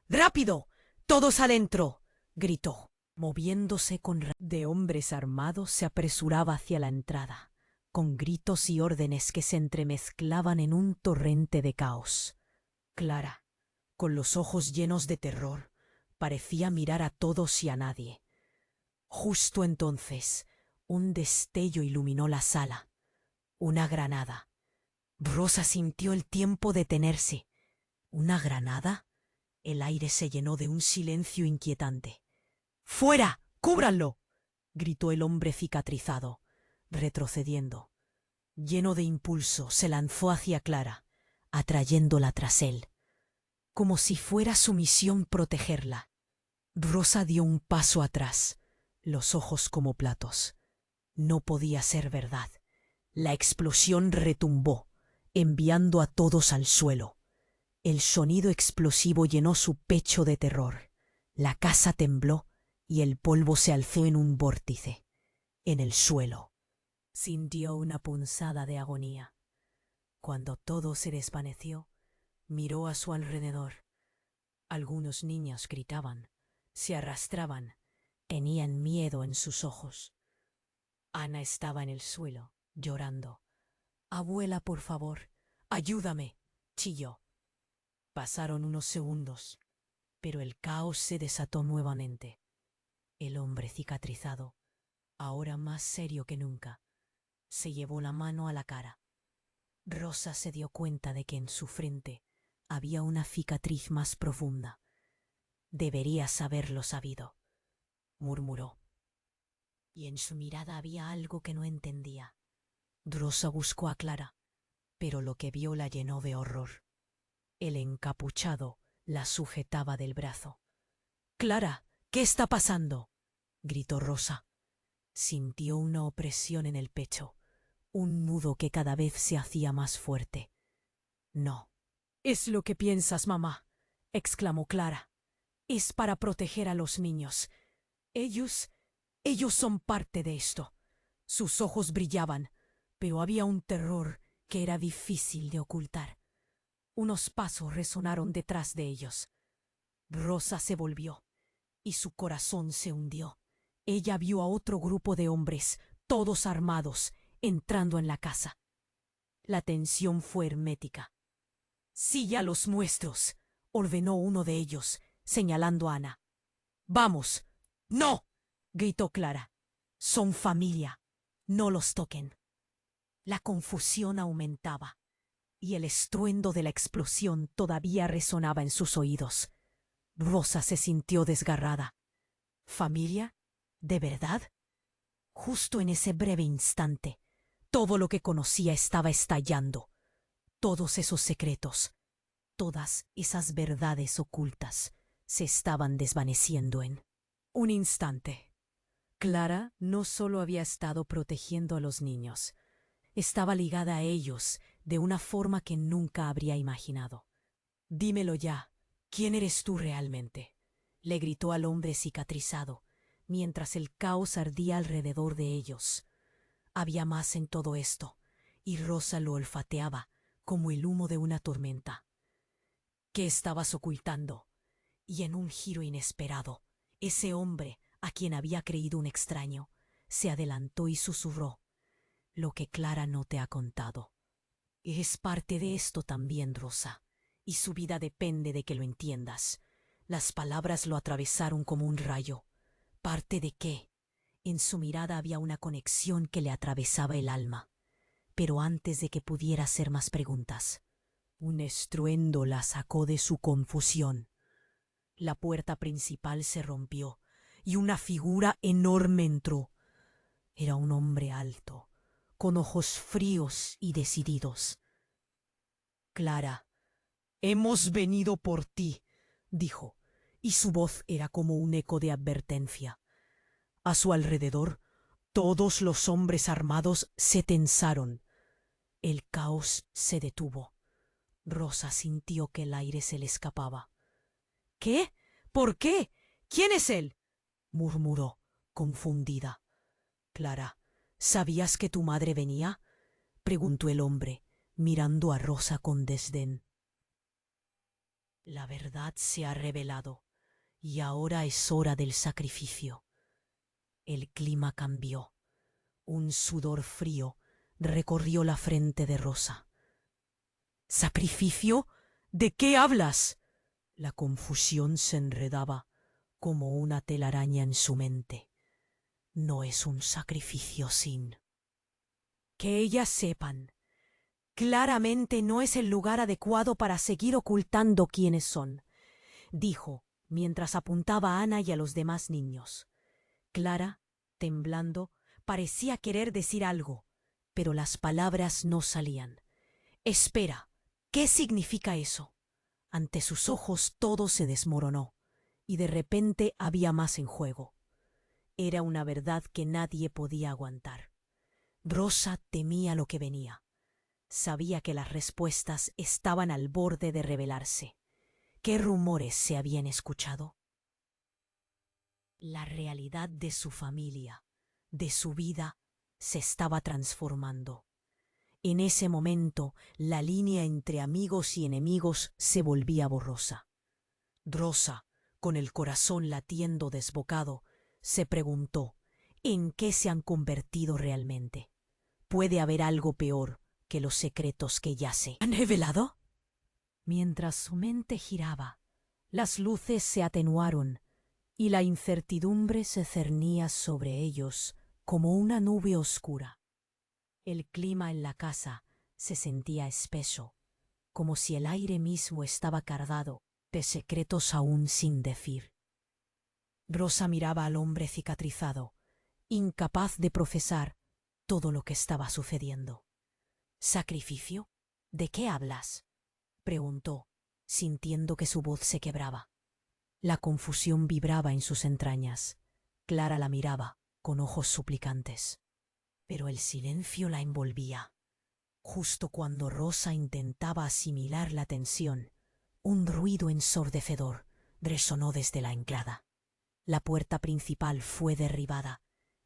¡Rápido! ¡Todos adentro! Gritó. Moviéndose de hombres armados, se apresuraba hacia la entrada, con gritos y órdenes que se entremezclaban en un torrente de caos. Clara, con los ojos llenos de terror, parecía mirar a todos y a nadie. Justo entonces, un destello iluminó la sala. Una granada. Rosa sintió el tiempo detenerse. ¿Una granada? El aire se llenó de un silencio inquietante. ¡Fuera! ¡Cúbranlo! Gritó el hombre cicatrizado, retrocediendo. Lleno de impulso, se lanzó hacia Clara, atrayéndola tras él, como si fuera su misión protegerla. Rosa dio un paso atrás, los ojos como platos. No podía ser verdad. La explosión retumbó, enviando a todos al suelo. El sonido explosivo llenó su pecho de terror. La casa tembló y el polvo se alzó en un vórtice. En el suelo sintió una punzada de agonía. Cuando todo se desvaneció, miró a su alrededor. Algunos niños gritaban, se arrastraban, tenían miedo en sus ojos. Ana estaba en el suelo, llorando. «Abuela, por favor, ayúdame», chilló. Pasaron unos segundos, pero el caos se desató nuevamente. El hombre cicatrizado, ahora más serio que nunca, se llevó la mano a la cara. Rosa se dio cuenta de que en su frente había una cicatriz más profunda. «Deberías haberlo sabido», murmuró. Y en su mirada había algo que no entendía. Rosa buscó a Clara, pero lo que vio la llenó de horror. El encapuchado la sujetaba del brazo. «Clara, ¿qué está pasando?», gritó Rosa. Sintió una opresión en el pecho, un nudo que cada vez se hacía más fuerte. «No». «Es lo que piensas, mamá», exclamó Clara. Es para proteger a los niños. Ellos son parte de esto. Sus ojos brillaban, pero había un terror que era difícil de ocultar. Unos pasos resonaron detrás de ellos. Rosa se volvió, y su corazón se hundió. Ella vio a otro grupo de hombres, todos armados, entrando en la casa. La tensión fue hermética. «Sigue a los nuestros», ordenó uno de ellos, señalando a Ana. «Vamos». «No», gritó Clara. «Son familia. No los toquen». La confusión aumentaba, y el estruendo de la explosión todavía resonaba en sus oídos. Rosa se sintió desgarrada. ¿Familia? ¿De verdad? Justo en ese breve instante, todo lo que conocía estaba estallando. Todos esos secretos, todas esas verdades ocultas, se estaban desvaneciendo en un instante. Clara no solo había estado protegiendo a los niños, estaba ligada a ellos de una forma que nunca habría imaginado. «Dímelo ya, ¿quién eres tú realmente?», le gritó al hombre cicatrizado, mientras el caos ardía alrededor de ellos. Había más en todo esto, y Rosa lo olfateaba como el humo de una tormenta. «¿Qué estabas ocultando?». Y en un giro inesperado, ese hombre, a quien había creído un extraño, se adelantó y susurró: «Lo que Clara no te ha contado. Es parte de esto también, Rosa, y su vida depende de que lo entiendas». Las palabras lo atravesaron como un rayo. ¿Parte de qué? En su mirada había una conexión que le atravesaba el alma. Pero antes de que pudiera hacer más preguntas, un estruendo la sacó de su confusión. La puerta principal se rompió y una figura enorme entró. Era un hombre alto, con ojos fríos y decididos. «Clara, hemos venido por ti», dijo, y su voz era como un eco de advertencia. A su alrededor, todos los hombres armados se tensaron. El caos se detuvo. Rosa sintió que el aire se le escapaba. «¿Qué? ¿Por qué? ¿Quién es él?», murmuró, confundida. «Clara, ¿sabías que tu madre venía?», preguntó el hombre, mirando a Rosa con desdén. «La verdad se ha revelado, y ahora es hora del sacrificio». El clima cambió. Un sudor frío recorrió la frente de Rosa. «¿Sacrificio? ¿De qué hablas?». La confusión se enredaba como una telaraña en su mente. No es un sacrificio sin... «Que ellas sepan. Claramente no es el lugar adecuado para seguir ocultando quiénes son», dijo, mientras apuntaba a Ana y a los demás niños. Clara, temblando, parecía querer decir algo, pero las palabras no salían. «Espera, ¿qué significa eso?». Ante sus ojos todo se desmoronó, y de repente había más en juego. Era una verdad que nadie podía aguantar. Rosa temía lo que venía. Sabía que las respuestas estaban al borde de revelarse. ¿Qué rumores se habían escuchado? La realidad de su familia, de su vida, se estaba transformando. En ese momento, la línea entre amigos y enemigos se volvía borrosa. Rosa, con el corazón latiendo desbocado, se preguntó: ¿en qué se han convertido realmente? ¿Puede haber algo peor que los secretos que ya se han revelado? Mientras su mente giraba, las luces se atenuaron y la incertidumbre se cernía sobre ellos como una nube oscura. El clima en la casa se sentía espeso, como si el aire mismo estaba cargado de secretos aún sin decir. Rosa miraba al hombre cicatrizado, incapaz de procesar todo lo que estaba sucediendo. «¿Sacrificio? ¿De qué hablas?», preguntó, sintiendo que su voz se quebraba. La confusión vibraba en sus entrañas. Clara la miraba con ojos suplicantes, pero el silencio la envolvía. Justo cuando Rosa intentaba asimilar la tensión, un ruido ensordecedor resonó desde la entrada. La puerta principal fue derribada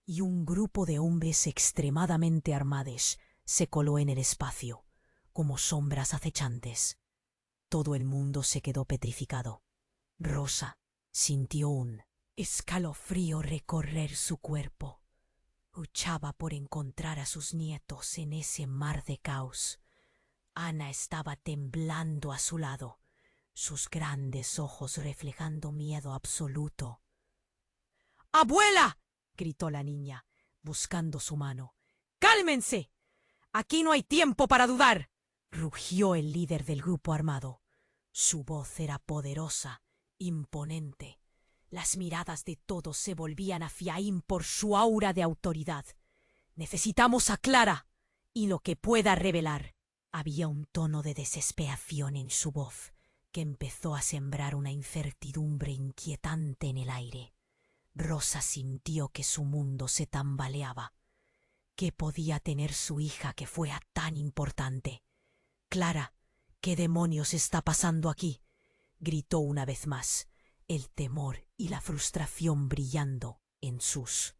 y un grupo de hombres extremadamente armados se coló en el espacio, como sombras acechantes. Todo el mundo se quedó petrificado. Rosa sintió un escalofrío recorrer su cuerpo. Luchaba por encontrar a sus nietos en ese mar de caos. Ana estaba temblando a su lado, sus grandes ojos reflejando miedo absoluto. ¡Abuela!, gritó la niña, buscando su mano. ¡Cálmense! Aquí no hay tiempo para dudar, rugió el líder del grupo armado. Su voz era poderosa, imponente. Las miradas de todos se volvían hacia Aim por su aura de autoridad. Necesitamos a Clara y lo que pueda revelar. Había un tono de desesperación en su voz que empezó a sembrar una incertidumbre inquietante en el aire. Rosa sintió que su mundo se tambaleaba. ¿Qué podía tener su hija que fuera tan importante? Clara, ¿qué demonios está pasando aquí?, gritó una vez más, el temor y la frustración brillando en sus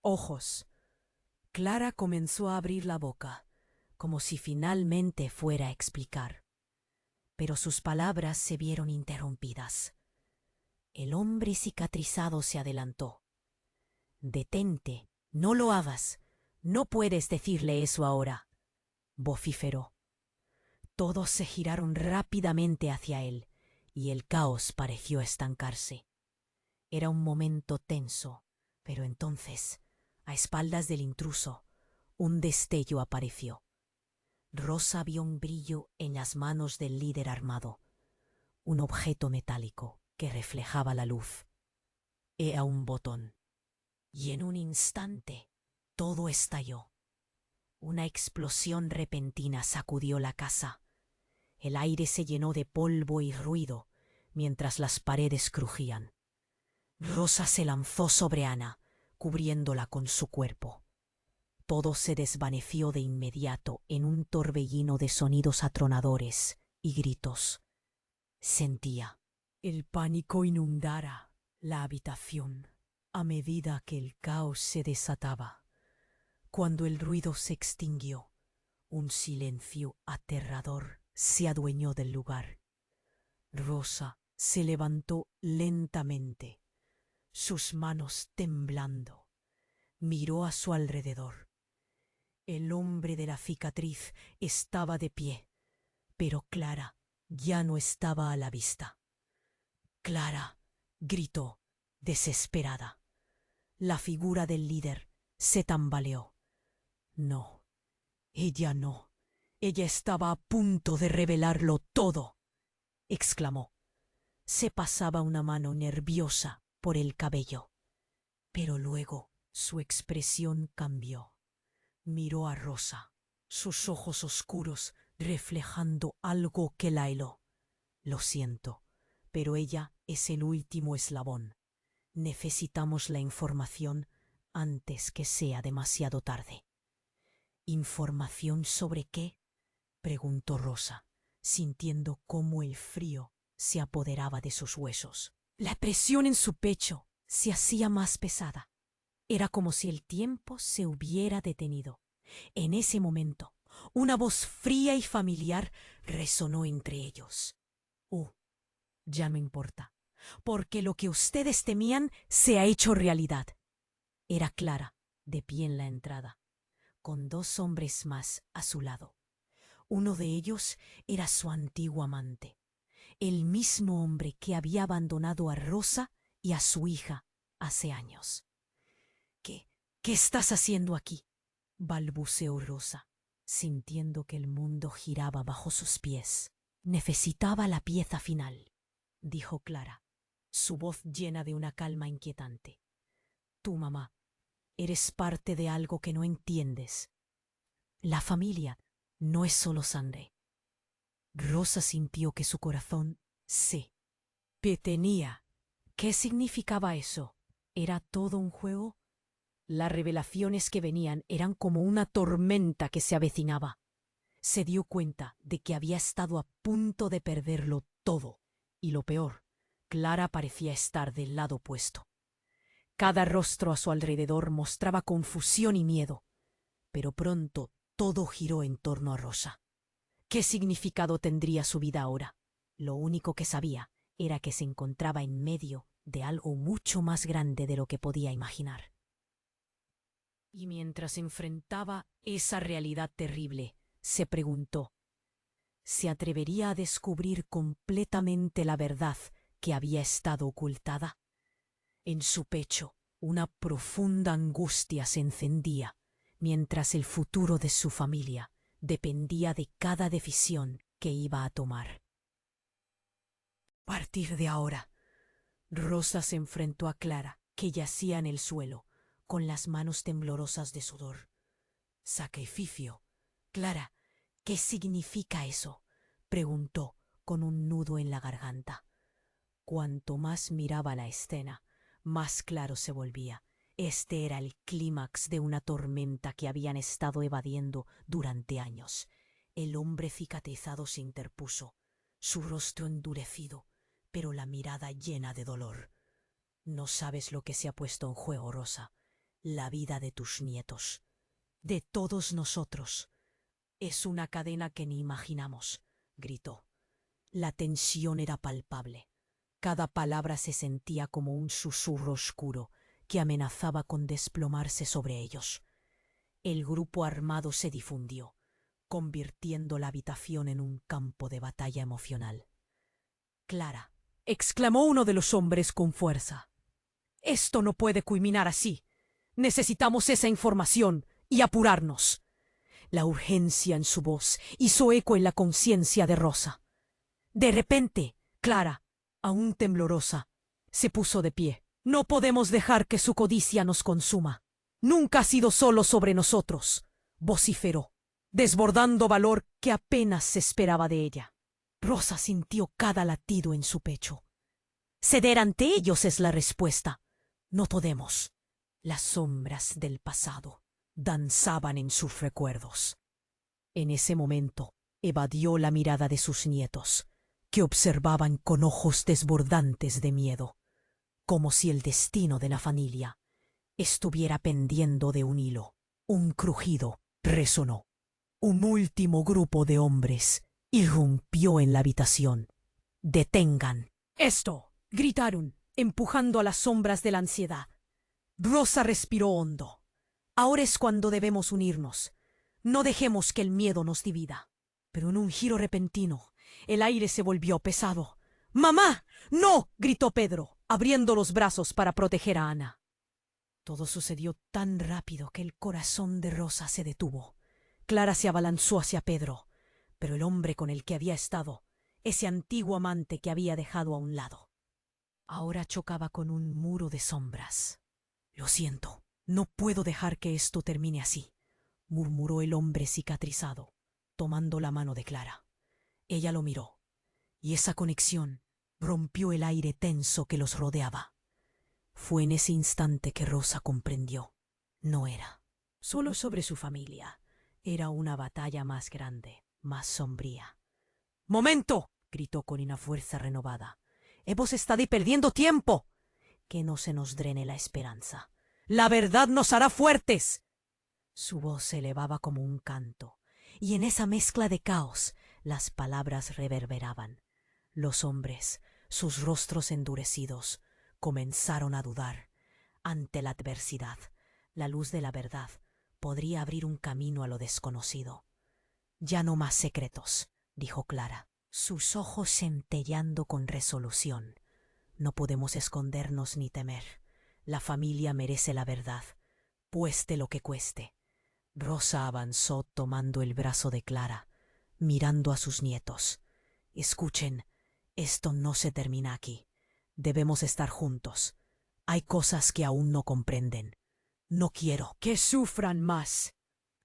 ojos. Clara comenzó a abrir la boca, como si finalmente fuera a explicar. Pero sus palabras se vieron interrumpidas. El hombre cicatrizado se adelantó. «Detente, no lo hagas. No puedes decirle eso ahora», vociferó. Todos se giraron rápidamente hacia él, y el caos pareció estancarse. Era un momento tenso, pero entonces, a espaldas del intruso, un destello apareció. Rosa vio un brillo en las manos del líder armado, un objeto metálico que reflejaba la luz. Era un botón, y en un instante todo estalló. Una explosión repentina sacudió la casa. El aire se llenó de polvo y ruido, mientras las paredes crujían. Rosa se lanzó sobre Ana, cubriéndola con su cuerpo. Todo se desvaneció de inmediato en un torbellino de sonidos atronadores y gritos. Sentía el pánico inundara la habitación a medida que el caos se desataba. Cuando el ruido se extinguió, un silencio aterrador se adueñó del lugar. Rosa se levantó lentamente, sus manos temblando. Miró a su alrededor. El hombre de la cicatriz estaba de pie, pero Clara ya no estaba a la vista. «Clara», gritó, desesperada. La figura del líder se tambaleó. No, ella no. Ella estaba a punto de revelarlo todo, exclamó. Se pasaba una mano nerviosa por el cabello. Pero luego su expresión cambió. Miró a Rosa, sus ojos oscuros reflejando algo que la heló. «Lo siento, pero ella es el último eslabón. Necesitamos la información antes que sea demasiado tarde». «¿Información sobre qué?», preguntó Rosa, sintiendo cómo el frío se apoderaba de sus huesos. La presión en su pecho se hacía más pesada. Era como si el tiempo se hubiera detenido. En ese momento, una voz fría y familiar resonó entre ellos. «Oh, ya no importa, porque lo que ustedes temían se ha hecho realidad». Era Clara, de pie en la entrada, con dos hombres más a su lado. Uno de ellos era su antiguo amante, el mismo hombre que había abandonado a Rosa y a su hija hace años. ¿Qué estás haciendo aquí?», balbuceó Rosa, sintiendo que el mundo giraba bajo sus pies. «Necesitaba la pieza final», dijo Clara, su voz llena de una calma inquietante. «Tú, mamá, eres parte de algo que no entiendes. La familia no es solo sangre». Rosa sintió que su corazón se detenía. ¿Qué significaba eso? ¿Era todo un juego? Las revelaciones que venían eran como una tormenta que se avecinaba. Se dio cuenta de que había estado a punto de perderlo todo. Y lo peor, Clara parecía estar del lado opuesto. Cada rostro a su alrededor mostraba confusión y miedo, pero pronto todo giró en torno a Rosa. ¿Qué significado tendría su vida ahora? Lo único que sabía era que se encontraba en medio de algo mucho más grande de lo que podía imaginar. Y mientras enfrentaba esa realidad terrible, se preguntó, ¿se atrevería a descubrir completamente la verdad que había estado ocultada? En su pecho, una profunda angustia se encendía, mientras el futuro de su familia dependía de cada decisión que iba a tomar. A partir de ahora, Rosa se enfrentó a Clara, que yacía en el suelo, con las manos temblorosas de sudor. Sacrificio. Clara, ¿qué significa eso?, preguntó con un nudo en la garganta. Cuanto más miraba la escena, más claro se volvía. Este era el clímax de una tormenta que habían estado evadiendo durante años. El hombre cicatrizado se interpuso, su rostro endurecido, pero la mirada llena de dolor. No sabes lo que se ha puesto en juego, Rosa. La vida de tus nietos. De todos nosotros. Es una cadena que ni imaginamos, gritó. La tensión era palpable. Cada palabra se sentía como un susurro oscuro que amenazaba con desplomarse sobre ellos. El grupo armado se difundió, convirtiendo la habitación en un campo de batalla emocional. Clara, exclamó uno de los hombres con fuerza. Esto no puede culminar así. Necesitamos esa información y apurarnos. La urgencia en su voz hizo eco en la conciencia de Rosa. De repente, Clara, aún temblorosa, se puso de pie. No podemos dejar que su codicia nos consuma. Nunca ha sido solo sobre nosotros, vociferó, desbordando valor que apenas se esperaba de ella. Rosa sintió cada latido en su pecho. Ceder ante ellos es la respuesta. No podemos. Las sombras del pasado danzaban en sus recuerdos. En ese momento evadió la mirada de sus nietos, que observaban con ojos desbordantes de miedo, como si el destino de la familia estuviera pendiendo de un hilo. Un crujido resonó. Un último grupo de hombres irrumpió en la habitación. «¡Detengan esto!», gritaron, empujando a las sombras de la ansiedad. Rosa respiró hondo. Ahora es cuando debemos unirnos. No dejemos que el miedo nos divida. Pero en un giro repentino, el aire se volvió pesado. «¡Mamá! ¡No!», gritó Pedro, abriendo los brazos para proteger a Ana. Todo sucedió tan rápido que el corazón de Rosa se detuvo. Clara se abalanzó hacia Pedro, pero el hombre con el que había estado, ese antiguo amante que había dejado a un lado, ahora chocaba con un muro de sombras. «Lo siento, no puedo dejar que esto termine así», murmuró el hombre cicatrizado, tomando la mano de Clara. Ella lo miró, y esa conexión rompió el aire tenso que los rodeaba. Fue en ese instante que Rosa comprendió. No era solo sobre su familia. Era una batalla más grande, más sombría. «¡Momento!», gritó con una fuerza renovada. «Hemos estado perdiendo tiempo. Que no se nos drene la esperanza. La verdad nos hará fuertes». Su voz se elevaba como un canto, y en esa mezcla de caos las palabras reverberaban. Los hombres, sus rostros endurecidos, comenzaron a dudar. Ante la adversidad, la luz de la verdad podría abrir un camino a lo desconocido. «Ya no más secretos», dijo Clara, sus ojos centelleando con resolución. «No podemos escondernos ni temer. La familia merece la verdad, cueste lo que cueste». Rosa avanzó tomando el brazo de Clara, mirando a sus nietos. «Escuchen, esto no se termina aquí. Debemos estar juntos. Hay cosas que aún no comprenden. No quiero que sufran más».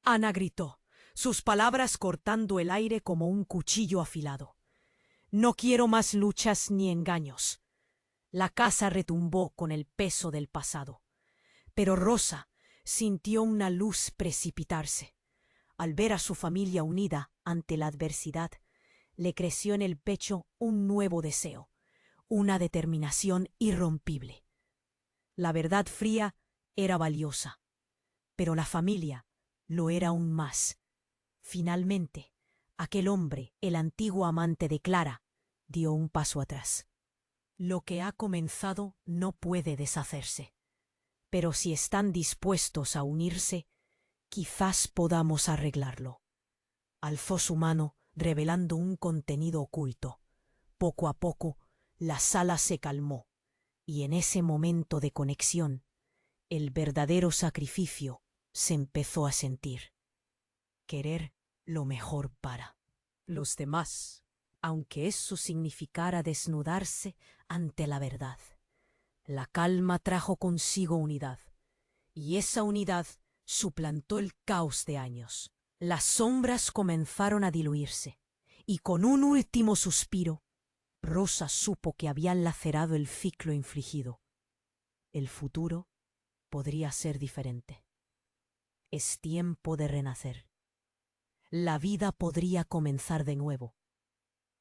Ana gritó, sus palabras cortando el aire como un cuchillo afilado. «No quiero más luchas ni engaños». La casa retumbó con el peso del pasado. Pero Rosa sintió una luz precipitarse. Al ver a su familia unida ante la adversidad, le creció en el pecho un nuevo deseo, una determinación irrompible. La verdad fría era valiosa, pero la familia lo era aún más. Finalmente, aquel hombre, el antiguo amante de Clara, dio un paso atrás. Lo que ha comenzado no puede deshacerse, pero si están dispuestos a unirse, quizás podamos arreglarlo. Alzó su mano, revelando un contenido oculto. Poco a poco, la sala se calmó, y en ese momento de conexión, el verdadero sacrificio se empezó a sentir. Querer lo mejor para los demás, aunque eso significara desnudarse ante la verdad. La calma trajo consigo unidad, y esa unidad suplantó el caos de años. Las sombras comenzaron a diluirse, y con un último suspiro, Rosa supo que habían lacerado el ciclo infligido. El futuro podría ser diferente. Es tiempo de renacer. La vida podría comenzar de nuevo.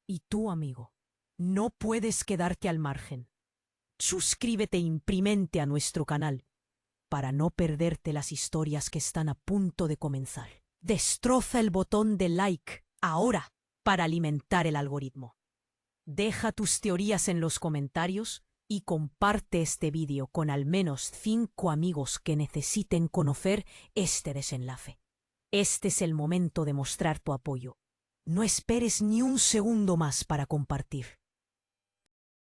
Y tú, amigo, no puedes quedarte al margen. Suscríbete imprimente a nuestro canal para no perderte las historias que están a punto de comenzar. Destroza el botón de like ahora para alimentar el algoritmo. Deja tus teorías en los comentarios y comparte este vídeo con al menos 5 amigos que necesiten conocer este desenlace. Este es el momento de mostrar tu apoyo. No esperes ni un segundo más para compartir.